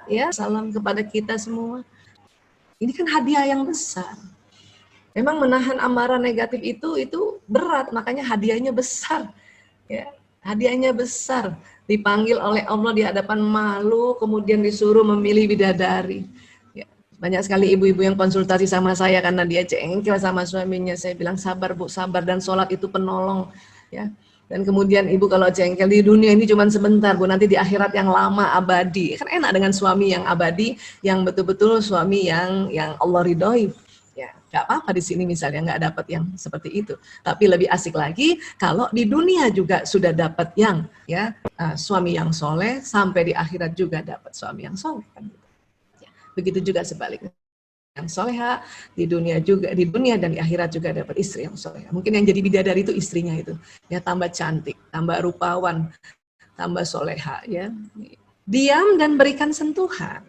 ya salam kepada kita semua. Ini kan hadiah yang besar. Memang menahan amarah negatif itu berat, makanya hadiahnya besar. Ya, hadiahnya besar. Dipanggil oleh Allah di hadapan makhluk, kemudian disuruh memilih bidadari. Ya, banyak sekali ibu-ibu yang konsultasi sama saya karena dia jengkel sama suaminya. Saya bilang sabar Bu, sabar, dan sholat itu penolong. Ya. Dan kemudian ibu kalau jengkel di dunia ini cuma sebentar Bu, nanti di akhirat yang lama abadi. Kan enak dengan suami yang abadi, yang betul-betul suami yang Allah ridhoi. Ya, nggak apa-apa di sini misalnya nggak dapat yang seperti itu. Tapi lebih asik lagi kalau di dunia juga sudah dapat yang ya suami yang soleh, sampai di akhirat juga dapat suami yang soleh. Kan? Ya, begitu juga sebaliknya. Yang soleha di dunia juga, di dunia dan di akhirat juga dapat istri yang soleha. Mungkin yang jadi bidadari itu istrinya itu, ya tambah cantik, tambah rupawan, tambah soleha, ya. Diam dan berikan sentuhan.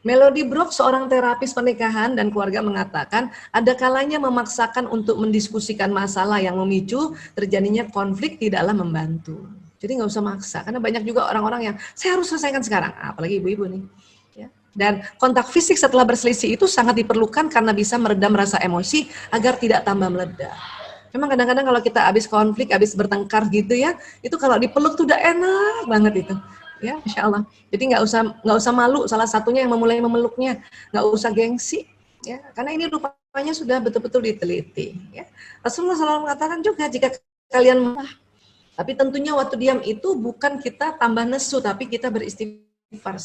Melody Brook, seorang terapis pernikahan dan keluarga, mengatakan ada kalanya memaksakan untuk mendiskusikan masalah yang memicu terjadinya konflik tidaklah membantu. Jadi nggak usah maksa, karena banyak juga orang-orang yang saya harus selesaikan sekarang, apalagi ibu-ibu nih. Ya. Dan kontak fisik setelah berselisih itu sangat diperlukan karena bisa meredam rasa emosi agar tidak tambah meledak. Memang kadang-kadang kalau kita habis konflik, habis bertengkar gitu ya, itu kalau dipeluk tuh udah enak banget itu. Ya, Masya Allah. Jadi nggak usah malu, salah satunya yang memulai memeluknya, nggak usah gengsi, ya, karena ini rupanya sudah betul-betul diteliti. Ya. Rasulullah SAW mengatakan juga jika kalian marah, tapi tentunya waktu diam itu bukan kita tambah nesu, tapi kita beristighfar.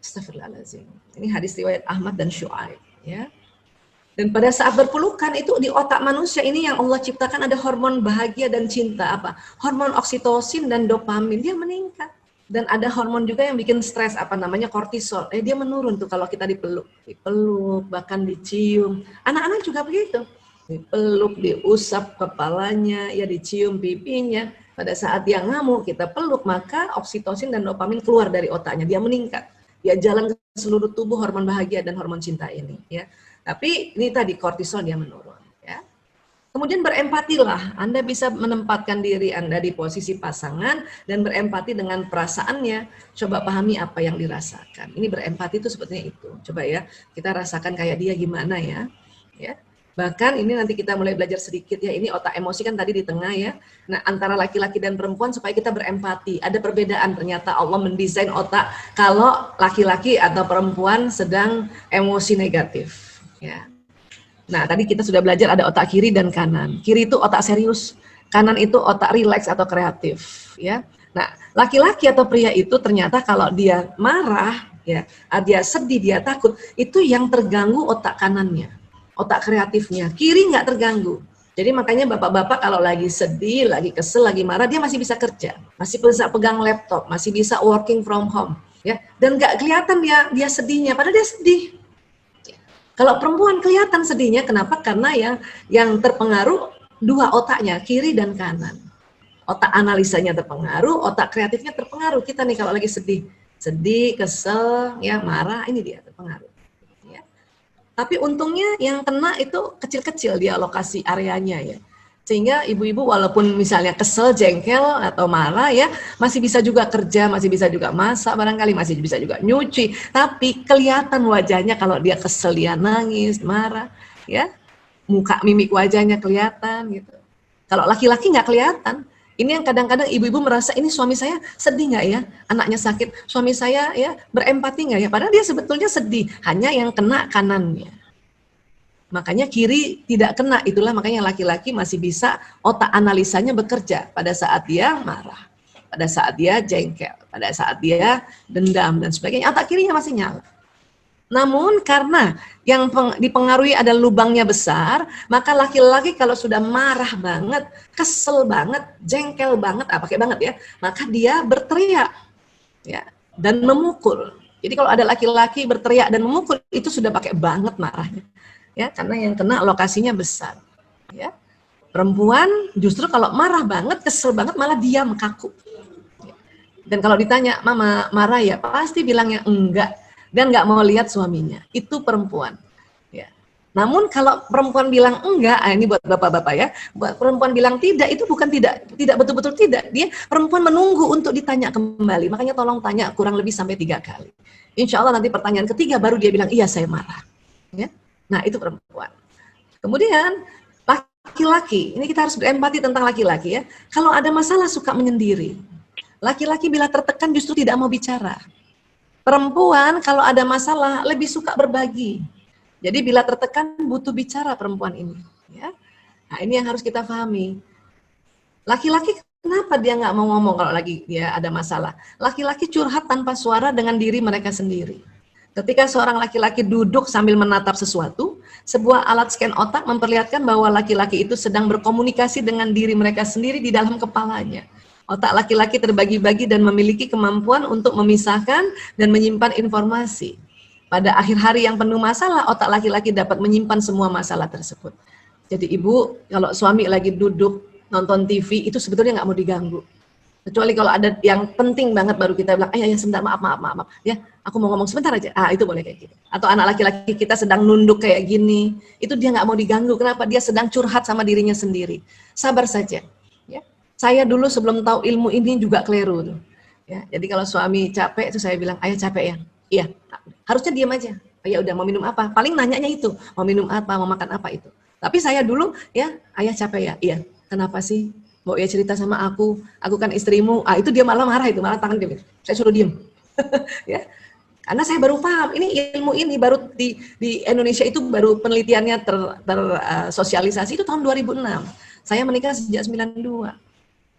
Astagfirullahaladzim. Ini hadis riwayat Ahmad dan Syu'aib. Ya. Dan pada saat berpelukan itu di otak manusia ini yang Allah ciptakan ada hormon bahagia dan cinta, apa? Hormon oksitosin dan dopamin, dia meningkat. Dan ada hormon juga yang bikin stres, apa namanya, kortisol. Dia menurun tuh kalau kita dipeluk, bahkan dicium. Anak-anak juga begitu. Dipeluk, diusap kepalanya, ya dicium pipinya. Pada saat dia ngamuk, kita peluk, maka oksitosin dan dopamin keluar dari otaknya, dia meningkat. Dia jalan ke seluruh tubuh hormon bahagia dan hormon cinta ini, ya. Tapi ini tadi kortisol dia menurun. Kemudian berempatilah, Anda bisa menempatkan diri Anda di posisi pasangan dan berempati dengan perasaannya. Coba pahami apa yang dirasakan. Ini berempati itu sebetulnya itu. Coba ya, kita rasakan kayak dia gimana ya. Ya. Bahkan ini nanti kita mulai belajar sedikit ya, ini otak emosi kan tadi di tengah ya. Nah, antara laki-laki dan perempuan supaya kita berempati. Ada perbedaan, ternyata Allah mendesain otak kalau laki-laki atau perempuan sedang emosi negatif. Ya. Nah, tadi kita sudah belajar ada otak kiri dan kanan. Kiri itu otak serius, kanan itu otak rileks atau kreatif, ya. Nah, laki-laki atau pria itu ternyata kalau dia marah, ya, dia sedih, dia takut, itu yang terganggu otak kanannya, otak kreatifnya. Kiri nggak terganggu. Jadi makanya bapak-bapak kalau lagi sedih, lagi kesel, lagi marah, dia masih bisa kerja, masih bisa pegang laptop, masih bisa working from home, ya. Dan nggak kelihatan dia sedihnya, padahal dia sedih. Kalau perempuan kelihatan sedihnya, kenapa? Karena yang terpengaruh dua otaknya, kiri dan kanan. Otak analisanya terpengaruh, otak kreatifnya terpengaruh. Kita nih kalau lagi sedih, kesel, ya marah, ini dia terpengaruh. Ya. Tapi untungnya yang kena itu kecil-kecil dia lokasi areanya ya. Sehingga ibu-ibu walaupun misalnya kesel, jengkel atau marah ya, masih bisa juga kerja, masih bisa juga masak barangkali, masih bisa juga nyuci. Tapi kelihatan wajahnya kalau dia kesel, dia nangis, marah, ya. Muka mimik wajahnya kelihatan gitu. Kalau laki-laki nggak kelihatan. Ini yang kadang-kadang ibu-ibu merasa ini suami saya sedih nggak ya, anaknya sakit, suami saya ya berempati nggak ya, padahal dia sebetulnya sedih, hanya yang kena kanannya. Makanya kiri tidak kena, itulah makanya laki-laki masih bisa otak analisanya bekerja pada saat dia marah, pada saat dia jengkel, pada saat dia dendam dan sebagainya, otak kirinya masih nyala. Namun karena yang dipengaruhi ada lubangnya besar, maka laki-laki kalau sudah marah banget, kesel banget, jengkel banget, pakai banget ya, maka dia berteriak ya dan memukul. Jadi kalau ada laki-laki berteriak dan memukul itu sudah pakai banget marahnya. Ya, karena yang kena lokasinya besar. Ya. Perempuan justru kalau marah banget, kesel banget malah diam kaku. Dan kalau ditanya, "Mama marah ya?" Pasti bilangnya enggak. Dan nggak mau lihat suaminya, itu perempuan. Ya. Namun kalau perempuan bilang enggak, ini buat bapak-bapak ya, buat perempuan bilang tidak, itu bukan tidak betul-betul tidak. Dia perempuan menunggu untuk ditanya kembali, makanya tolong tanya kurang lebih sampai 3 kali. Insya Allah nanti pertanyaan ketiga baru dia bilang, iya saya marah. Ya. Nah itu perempuan. Kemudian laki-laki, ini kita harus berempati tentang laki-laki ya, kalau ada masalah suka menyendiri. Laki-laki bila tertekan justru tidak mau bicara. Perempuan kalau ada masalah lebih suka berbagi. Jadi bila tertekan butuh bicara perempuan ini. Ya. Nah ini yang harus kita pahami. Laki-laki kenapa dia nggak mau ngomong kalau lagi dia ada masalah? Laki-laki curhat tanpa suara dengan diri mereka sendiri. Ketika seorang laki-laki duduk sambil menatap sesuatu, sebuah alat scan otak memperlihatkan bahwa laki-laki itu sedang berkomunikasi dengan diri mereka sendiri di dalam kepalanya. Otak laki-laki terbagi-bagi dan memiliki kemampuan untuk memisahkan dan menyimpan informasi. Pada akhir hari yang penuh masalah, otak laki-laki dapat menyimpan semua masalah tersebut. Jadi ibu, kalau suami lagi duduk nonton TV, itu sebetulnya nggak mau diganggu. Kecuali kalau ada yang penting banget baru kita bilang, ya sebentar, maaf. Ya, aku mau ngomong sebentar aja. Itu boleh kayak gitu. Atau anak laki-laki kita sedang nunduk kayak gini, itu dia nggak mau diganggu. Kenapa? Dia sedang curhat sama dirinya sendiri. Sabar saja. Saya dulu sebelum tahu ilmu ini juga keliru tuh. Ya, jadi kalau suami capek itu saya bilang, "Ayah capek ya?" "Iya." Harusnya diam aja. "Ya udah mau minum apa?" Paling nanyanya itu, "Mau minum apa? Mau makan apa?" Itu. Tapi saya dulu ya, "Ayah capek ya?" "Iya." "Kenapa sih? Mau ya cerita sama aku kan istrimu." Itu dia malah marah itu, malah tangan dia. Saya suruh diam. Ya. Karena saya baru paham, ini ilmu ini baru di Indonesia itu baru penelitiannya tersosialisasi itu tahun 2006. Saya menikah sejak 92.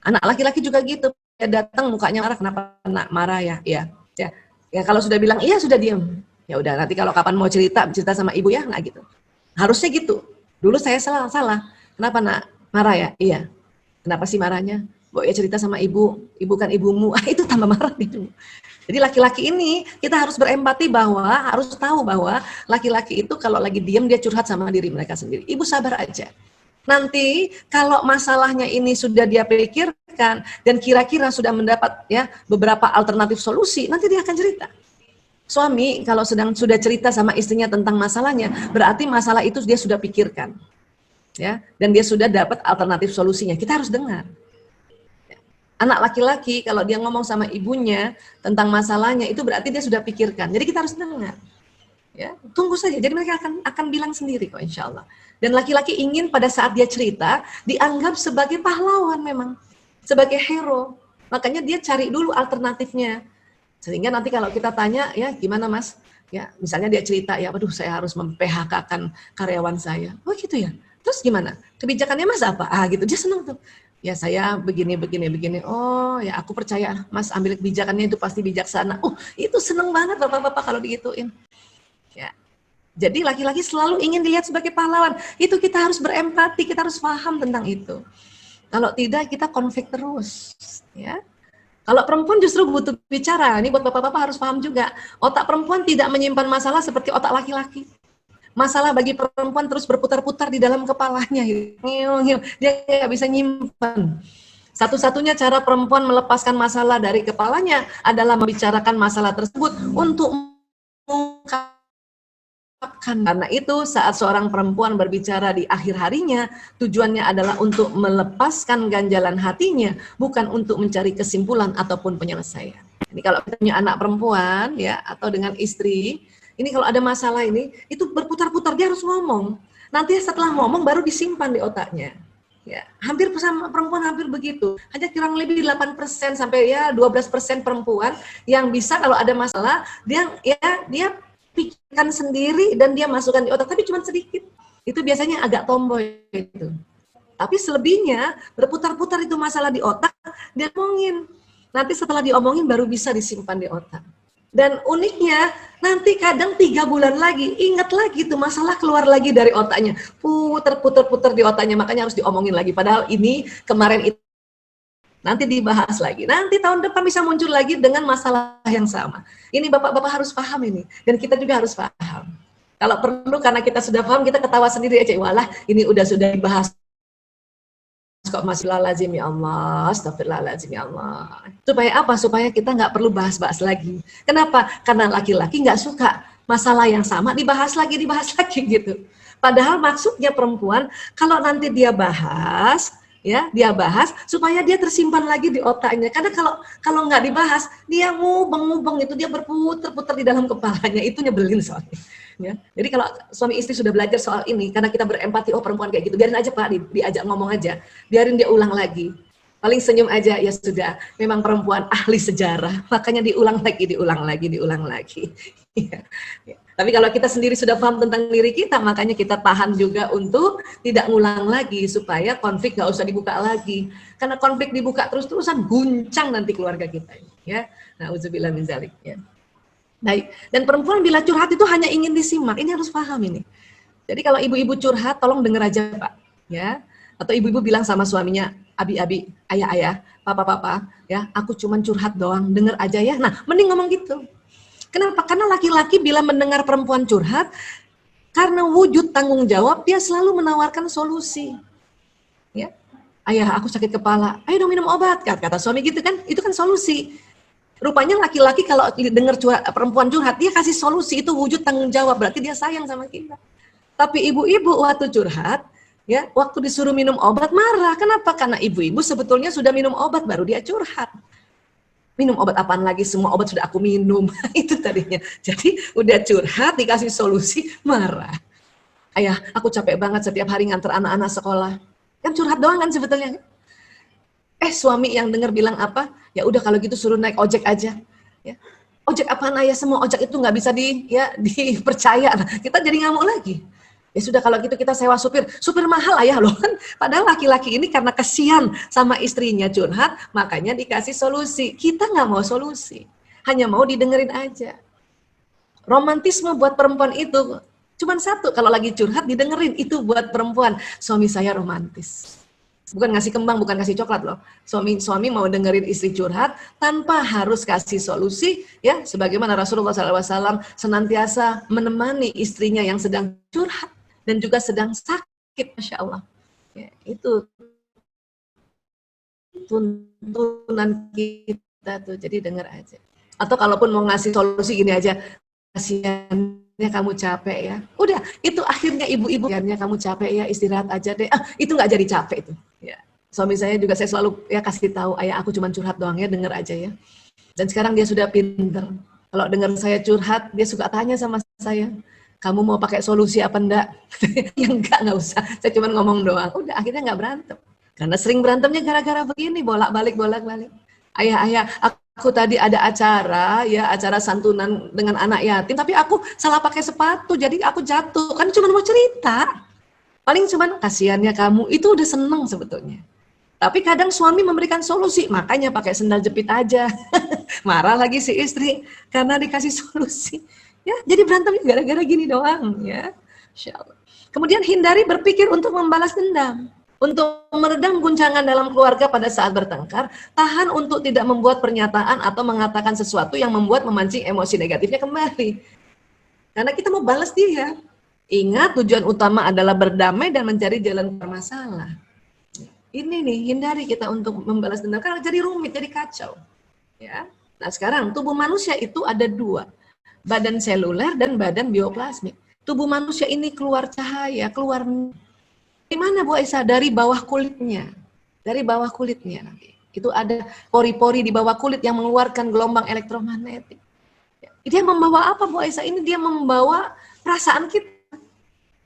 Anak laki-laki juga gitu, dia datang mukanya marah, kenapa marah ya? Ya, kalau sudah bilang iya sudah diam. Ya udah nanti kalau kapan mau cerita sama ibu ya, nggak gitu. Harusnya gitu. Dulu saya salah. Kenapa nak marah ya? Iya. Kenapa sih marahnya? Ya cerita sama ibu kan ibumu. Itu tambah marah gitu. Jadi laki-laki ini kita harus berempati bahwa harus tahu bahwa laki-laki itu kalau lagi diam dia curhat sama diri mereka sendiri. Ibu sabar aja. Nanti kalau masalahnya ini sudah dia pikirkan dan kira-kira sudah mendapat ya beberapa alternatif solusi, nanti dia akan cerita. Suami kalau sudah cerita sama istrinya tentang masalahnya, berarti masalah itu dia sudah pikirkan. Ya, dan dia sudah dapat alternatif solusinya. Kita harus dengar. Anak laki-laki kalau dia ngomong sama ibunya tentang masalahnya itu berarti dia sudah pikirkan. Jadi kita harus dengar. Ya, tunggu saja. Jadi mereka akan bilang sendiri kok insya Allah. Dan laki-laki ingin pada saat dia cerita dianggap sebagai pahlawan memang, sebagai hero. Makanya dia cari dulu alternatifnya. Sehingga nanti kalau kita tanya, ya gimana mas? Ya misalnya dia cerita, ya waduh saya harus mem-PHK-kan karyawan saya. Oh gitu ya. Terus gimana? Kebijakannya mas apa? Gitu. Dia senang tuh. ya saya begini. Oh ya aku percaya Mas ambil kebijakannya itu pasti bijaksana. Itu seneng banget bapak-bapak kalau digituin. Ya. Jadi laki-laki selalu ingin dilihat sebagai pahlawan. Itu kita harus berempati, kita harus paham tentang itu. Kalau tidak kita konflik terus. Ya. Kalau perempuan justru butuh bicara. Ini buat bapak-bapak harus paham juga. Otak perempuan tidak menyimpan masalah seperti otak laki-laki. Masalah bagi perempuan terus berputar-putar di dalam kepalanya. Dia nggak bisa nyimpan. Satu-satunya cara perempuan melepaskan masalah dari kepalanya adalah membicarakan masalah tersebut untuk mengungkapkan. Karena itu saat seorang perempuan berbicara di akhir harinya, tujuannya adalah untuk melepaskan ganjalan hatinya, bukan untuk mencari kesimpulan ataupun penyelesaian. Ini kalau kita punya anak perempuan ya atau dengan istri, ini kalau ada masalah ini, itu berputar-putar, dia harus ngomong. Nanti setelah ngomong baru disimpan di otaknya. Ya, hampir sama perempuan hampir begitu. Hanya kurang lebih 8% sampai ya 12% perempuan yang bisa kalau ada masalah dia pikirkan sendiri dan dia masukkan di otak, tapi cuma sedikit. Itu biasanya agak tomboy itu. Tapi selebihnya berputar-putar itu masalah di otak, dia omongin. Nanti setelah diomongin baru bisa disimpan di otak. Dan uniknya, nanti kadang 3 bulan lagi, ingat lagi tuh masalah keluar lagi dari otaknya. Puter-puter di otaknya, makanya harus diomongin lagi. Padahal ini kemarin itu nanti dibahas lagi. Nanti tahun depan bisa muncul lagi dengan masalah yang sama. Ini bapak-bapak harus paham ini. Dan kita juga harus paham. Kalau perlu karena kita sudah paham, kita ketawa sendiri aja. Walah, ini sudah dibahas. Kok masih lazim ya Allah, astagfirullahaladzim ya Allah. Supaya apa? Supaya kita nggak perlu bahas-bahas lagi. Kenapa? Karena laki-laki nggak suka masalah yang sama dibahas lagi gitu. Padahal maksudnya perempuan, kalau nanti dia bahas supaya dia tersimpan lagi di otaknya. Karena kalau nggak dibahas, dia ngubeng itu dia berputar-putar di dalam kepalanya. Itu nyebelin soalnya. Ya. Jadi kalau suami istri sudah belajar soal ini, karena kita berempati, perempuan kayak gitu, biarin aja Pak, diajak ngomong aja, biarin dia ulang lagi. Paling senyum aja, ya sudah. Memang perempuan ahli sejarah, makanya diulang lagi. Ya. Tapi kalau kita sendiri sudah paham tentang diri kita, makanya kita tahan juga untuk tidak ngulang lagi, supaya konflik nggak usah dibuka lagi. Karena konflik dibuka terus-terusan, guncang nanti keluarga kita. Ya, na'udzubillah min dzalik. Ya. Baik. Dan perempuan bila curhat itu hanya ingin disimak. Ini harus paham ini. Jadi kalau ibu-ibu curhat, tolong dengar aja Pak. Ya. Atau ibu-ibu bilang sama suaminya, abi-abi, ayah-ayah, papa-papa, ya, aku cuma curhat doang, dengar aja ya. Nah, mending ngomong gitu. Kenapa? Karena laki-laki bila mendengar perempuan curhat, karena wujud tanggung jawab, dia selalu menawarkan solusi. Ya, ayah aku sakit kepala, ayo dong minum obat, kata suami gitu kan, itu kan solusi. Rupanya laki-laki kalau dengar perempuan curhat, dia kasih solusi, itu wujud tanggung jawab, berarti dia sayang sama kita. Tapi ibu-ibu waktu curhat, ya, waktu disuruh minum obat marah. Kenapa? Karena ibu-ibu sebetulnya sudah minum obat, baru dia curhat. Minum obat apaan lagi, semua obat sudah aku minum. Itu tadinya. Jadi udah curhat, dikasih solusi, marah. Ayah, aku capek banget setiap hari nganter anak-anak sekolah. Kan curhat doang kan sebetulnya. Suami yang dengar bilang apa? Ya udah kalau gitu suruh naik ojek aja. Ya. Ojek apaan ayah, semua ojek itu nggak bisa dipercaya. Nah, kita jadi ngamuk lagi. Ya sudah kalau gitu kita sewa supir mahal ayah loh kan. Padahal laki-laki ini karena kesian sama istrinya curhat, makanya dikasih solusi. Kita nggak mau solusi, hanya mau didengerin aja. Romantisme buat perempuan itu cuman satu, kalau lagi curhat didengerin, itu buat perempuan. Suami saya romantis. Bukan ngasih kembang, bukan kasih coklat loh. Suami mau dengerin istri curhat tanpa harus kasih solusi, ya. Sebagaimana Rasulullah SAW senantiasa menemani istrinya yang sedang curhat dan juga sedang sakit, Masya Allah. Ya, itu tuntunan kita tuh, jadi dengar aja. Atau kalaupun mau ngasih solusi gini aja, kasihannya kamu capek ya. Udah, itu akhirnya ibu-ibu, kasihannya kamu capek ya, istirahat aja deh. Itu nggak jadi capek itu. Ya. Suami saya juga saya selalu ya kasih tahu, ayah aku cuma curhat doang ya, dengar aja ya. Dan sekarang dia sudah pinter. Kalau dengar saya curhat, dia suka tanya sama saya, kamu mau pakai solusi apa enggak? Ya enggak usah, saya cuma ngomong doang. Udah, akhirnya nggak berantem. Karena sering berantemnya gara-gara begini, bolak-balik. Ayah, aku tadi ada acara santunan dengan anak yatim, tapi aku salah pakai sepatu, jadi aku jatuh. Kan cuma mau cerita. Paling cuman kasihannya kamu, itu udah seneng sebetulnya. Tapi kadang suami memberikan solusi, makanya pakai sendal jepit aja. Marah lagi si istri karena dikasih solusi. Ya, jadi berantemnya gara-gara gini doang, ya. Insya Allah. Kemudian hindari berpikir untuk membalas dendam. Untuk meredam guncangan dalam keluarga pada saat bertengkar, tahan untuk tidak membuat pernyataan atau mengatakan sesuatu yang membuat memancing emosi negatifnya kembali. Karena kita mau balas dia. Ingat, tujuan utama adalah berdamai dan mencari jalan keluar masalah. Ini nih, hindari kita untuk membalas dendam karena jadi rumit, jadi kacau. Ya. Nah sekarang tubuh manusia itu ada dua, badan seluler dan badan bioplasmik. Tubuh manusia ini keluar cahaya, keluar dari mana Bu Aisyah? Dari bawah kulitnya, dari bawah kulitnya nanti. Itu ada pori-pori di bawah kulit yang mengeluarkan gelombang elektromagnetik. Dia membawa apa Bu Aisyah? Ini dia membawa perasaan kita.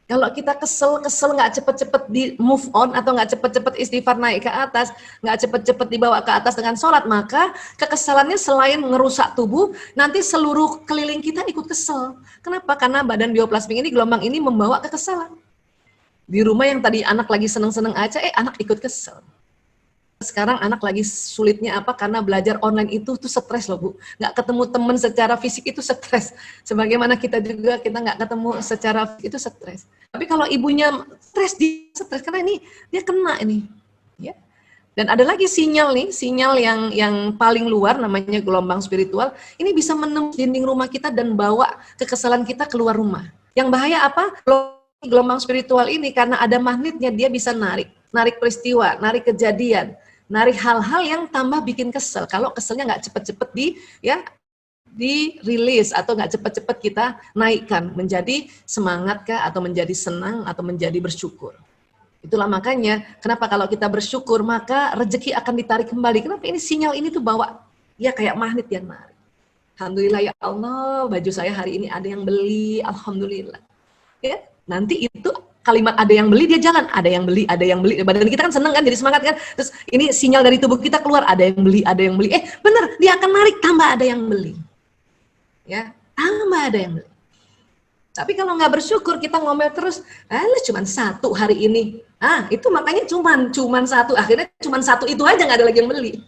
Kalau kita kesel nggak cepet-cepet di move on atau nggak cepet-cepet istighfar naik ke atas, nggak cepet-cepet dibawa ke atas dengan sholat, maka kekesalannya selain ngerusak tubuh, nanti seluruh keliling kita ikut kesel. Kenapa? Karena badan bioplasmik ini, gelombang ini membawa kekesalan. Di rumah yang tadi anak lagi seneng-seneng aja, anak ikut kesel. Sekarang anak lagi sulitnya apa? Karena belajar online itu tuh stres loh Bu. Nggak ketemu teman secara fisik itu stres. Sebagaimana kita juga, kita nggak ketemu secara fisik itu stres. Tapi kalau ibunya stres, dia stres karena ini dia kena ini. Ya. Dan ada lagi sinyal nih, sinyal yang paling luar namanya gelombang spiritual. Ini bisa menembus dinding rumah kita dan bawa kekesalan kita keluar rumah. Yang bahaya apa? Gelombang spiritual ini karena ada magnetnya, dia bisa narik peristiwa, narik kejadian, narik hal-hal yang tambah bikin kesel. Kalau keselnya nggak cepet-cepet dirilis atau nggak cepet-cepet kita naikkan menjadi semangat kah, atau menjadi senang, atau menjadi bersyukur. Itulah makanya kenapa kalau kita bersyukur maka rezeki akan ditarik kembali. Kenapa? Ini sinyal ini tuh bawa ya kayak magnet yang narik. Alhamdulillah ya Allah, baju saya hari ini ada yang beli, alhamdulillah. Ya, nanti itu kalimat ada yang beli, dia jalan, ada yang beli, badan kita kan seneng kan, jadi semangat kan, terus ini sinyal dari tubuh kita keluar, ada yang beli, bener, dia akan narik, tambah ada yang beli, ya, tambah ada yang beli. Tapi kalau nggak bersyukur, kita ngomel terus, cuma satu hari ini, itu makanya cuman satu, akhirnya cuman satu itu aja nggak ada lagi yang beli.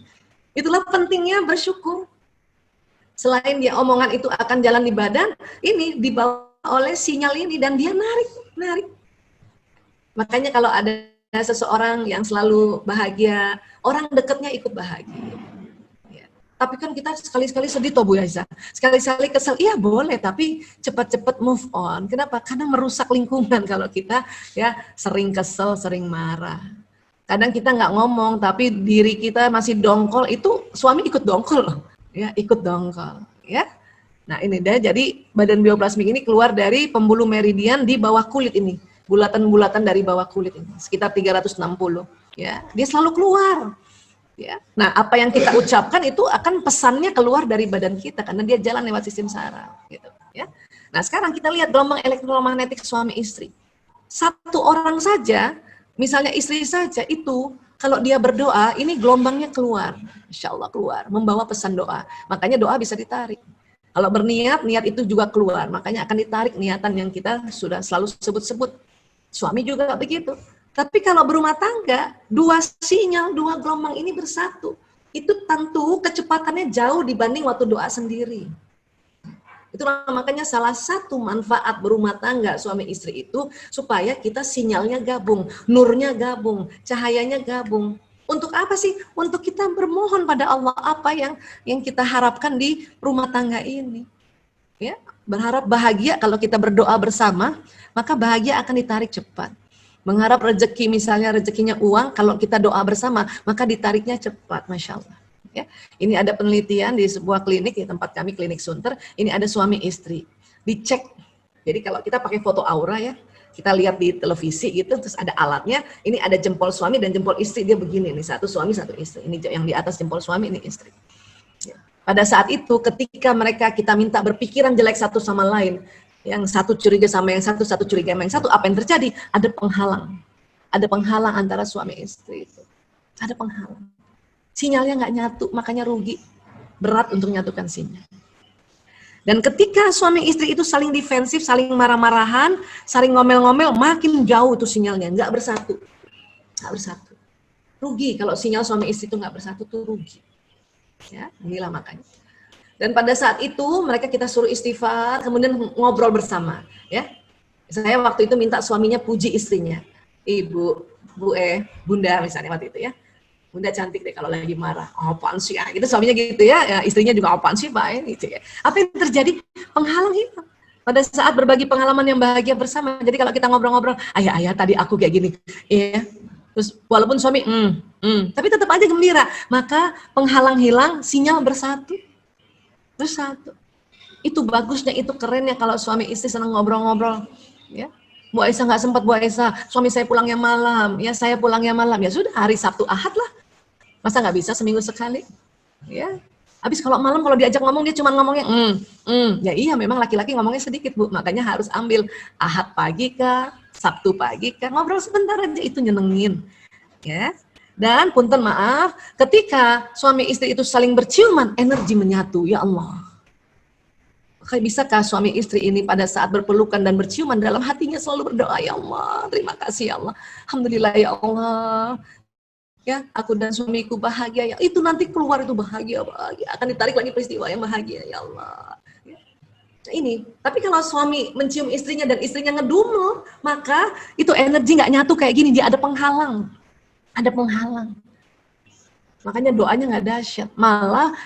Itulah pentingnya bersyukur. Selain dia omongan itu akan jalan di badan, ini dibawa oleh sinyal ini dan dia narik. Makanya kalau ada seseorang yang selalu bahagia, orang dekatnya ikut bahagia. Ya. Tapi kan kita sekali-sekali sedih toh Bu Aisyah. Sekali-sekali kesel, iya boleh, tapi cepat-cepat move on. Kenapa? Karena merusak lingkungan kalau kita ya sering kesel, sering marah. Kadang kita nggak ngomong, tapi diri kita masih dongkol, itu suami ikut dongkol loh. Ya, ikut dongkol. Ya. Nah ini dia, jadi badan bioplasmik ini keluar dari pembuluh meridian di bawah kulit ini, bulatan-bulatan dari bawah kulit ini, sekitar 360, ya, dia selalu keluar, ya. Nah apa yang kita ucapkan itu akan pesannya keluar dari badan kita, karena dia jalan lewat sistem saraf, gitu, ya. Nah sekarang kita lihat gelombang elektromagnetik suami istri, satu orang saja, misalnya istri saja itu, kalau dia berdoa, ini gelombangnya keluar, Insya Allah keluar, membawa pesan doa, makanya doa bisa ditarik. Kalau berniat, niat itu juga keluar. Makanya akan ditarik niatan yang kita sudah selalu sebut-sebut. Suami juga begitu. Tapi kalau berumah tangga, dua sinyal, dua gelombang ini bersatu. Itu tentu kecepatannya jauh dibanding waktu doa sendiri. Itulah makanya salah satu manfaat berumah tangga suami istri itu supaya kita sinyalnya gabung, nurnya gabung, cahayanya gabung. Untuk apa sih? Untuk kita bermohon pada Allah apa yang kita harapkan di rumah tangga ini. Ya, berharap bahagia kalau kita berdoa bersama, maka bahagia akan ditarik cepat. Mengharap rezeki, misalnya rezekinya uang, kalau kita doa bersama, maka ditariknya cepat, Masya Allah. Ya, ini ada penelitian di sebuah klinik, di tempat kami, klinik Sunter, ini ada suami istri, dicek. Jadi kalau kita pakai foto aura ya, kita lihat di televisi gitu, terus ada alatnya, ini ada jempol suami dan jempol istri, dia begini nih, satu suami, satu istri. Ini yang di atas jempol suami, ini istri. Ya. Pada saat itu, ketika kita minta berpikiran jelek satu sama lain, yang satu curiga sama yang satu curiga sama yang satu, apa yang terjadi? Ada penghalang. Ada penghalang antara suami istri itu. Ada penghalang. Sinyalnya nggak nyatu, makanya rugi. Berat untuk menyatukan sinyal. Dan ketika suami istri itu saling defensif, saling marah-marahan, saling ngomel-ngomel, makin jauh tuh sinyalnya, nggak bersatu. Nggak bersatu. rugi kalau sinyal suami istri itu nggak bersatu tuh rugi. Ya, inilah makanya. Dan pada saat itu mereka kita suruh istighfar, kemudian ngobrol bersama. Ya, saya waktu itu minta suaminya puji istrinya, Ibu, Bunda misalnya waktu itu ya. Bunda cantik deh kalau lagi marah. Oh, apaan sih ya? Gitu suaminya gitu ya. Istrinya juga apaan sih, Pak? Gitu ya. Apa yang terjadi? Penghalang hilang. Pada saat berbagi pengalaman yang bahagia bersama. Jadi kalau kita ngobrol-ngobrol, ayah tadi aku kayak gini. Iya. Terus walaupun suami, tapi tetap aja gembira. Maka penghalang hilang, sinyal bersatu. Bersatu. Itu bagusnya, itu kerennya kalau suami istri senang ngobrol-ngobrol. Ya. Bu Aisyah nggak sempat, Bu Aisyah, suami saya pulangnya malam. Ya, saya pulangnya malam. Ya sudah, hari Sabtu Ahad lah. Masa nggak bisa seminggu sekali? Ya. Habis kalau malam kalau diajak ngomong dia cuma ngomongnya ya iya memang laki-laki ngomongnya sedikit Bu, makanya harus ambil Ahad pagi kah, Sabtu pagi kah, ngobrol sebentar aja itu nyenengin. Ya. Dan punten maaf, ketika suami istri itu saling berciuman, energi menyatu, ya Allah. Bisakah suami istri ini pada saat berpelukan dan berciuman dalam hatinya selalu berdoa, ya Allah, terima kasih ya Allah, alhamdulillah ya Allah. Ya, aku dan suamiku bahagia ya. Itu nanti keluar itu bahagia. Akan ditarik lagi peristiwa yang bahagia ya Allah. Ya. Nah, ini. Tapi kalau suami mencium istrinya dan istrinya ngedumel, maka itu energi nggak nyatu kayak gini. Dia ada penghalang. Ada penghalang. Makanya doanya nggak dahsyat. Malah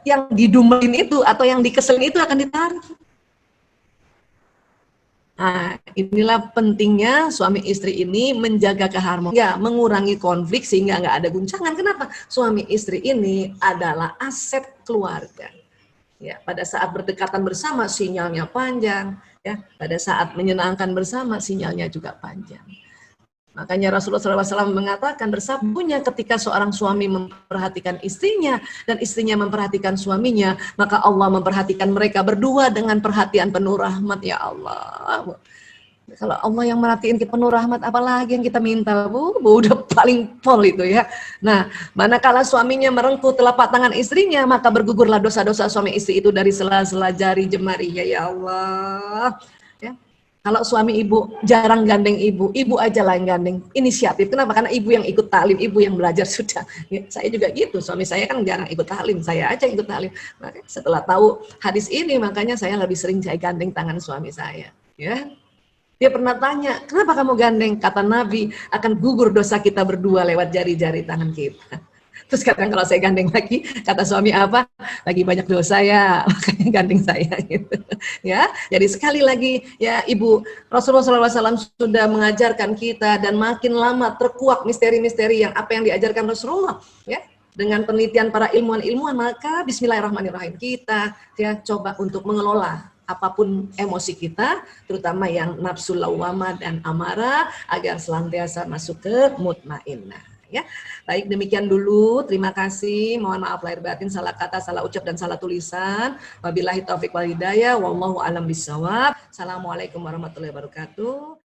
yang didumelin itu atau yang dikeselin itu akan ditarik. Nah, inilah pentingnya suami istri ini menjaga keharmonisan, ya, mengurangi konflik sehingga nggak ada guncangan. Kenapa? Suami istri ini adalah aset keluarga. Ya, pada saat berdekatan bersama sinyalnya panjang, ya. Pada saat menyenangkan bersama sinyalnya juga panjang. Makanya Rasulullah SAW mengatakan bersabdunya ketika seorang suami memperhatikan istrinya dan istrinya memperhatikan suaminya, maka Allah memperhatikan mereka berdua dengan perhatian penuh rahmat, ya Allah. Kalau Allah yang merhatiin kita penuh rahmat, apalagi yang kita minta, Bu, udah paling pol itu ya. Nah, manakala suaminya merengkuh telapak tangan istrinya, maka bergugurlah dosa-dosa suami istri itu dari sela-sela jari jemarinya, ya Allah. Ya. Kalau suami ibu jarang gandeng ibu aja lah yang gandeng, inisiatif. Kenapa? Karena ibu yang ikut taklim, ibu yang belajar sudah. Ya, saya juga gitu, suami saya kan jarang ikut taklim, saya aja ikut taklim. Maka setelah tahu hadis ini, makanya saya lebih sering saya gandeng tangan suami saya. Ya, dia pernah tanya, kenapa kamu gandeng? Kata Nabi, akan gugur dosa kita berdua lewat jari-jari tangan kita. Terus kadang kalau saya gandeng lagi, kata suami apa? Lagi banyak dosa ya, makanya gandeng saya gitu. Ya, jadi sekali lagi ya Ibu, Rasulullah SAW sudah mengajarkan kita dan makin lama terkuak misteri-misteri yang apa yang diajarkan Rasulullah, ya. Dengan penelitian para ilmuwan-ilmuwan, maka Bismillahirrahmanirrahim kita ya coba untuk mengelola apapun emosi kita, terutama yang nafsu lawamah dan amarah, agar senantiasa masuk ke mutmainnah. Ya, baik demikian dulu. Terima kasih. Mohon maaf lahir batin, salah kata, salah ucap dan salah tulisan. Wabillahi taufik wal hidayah. Wallahu a'lam bishawab. Assalamualaikum warahmatullahi wabarakatuh.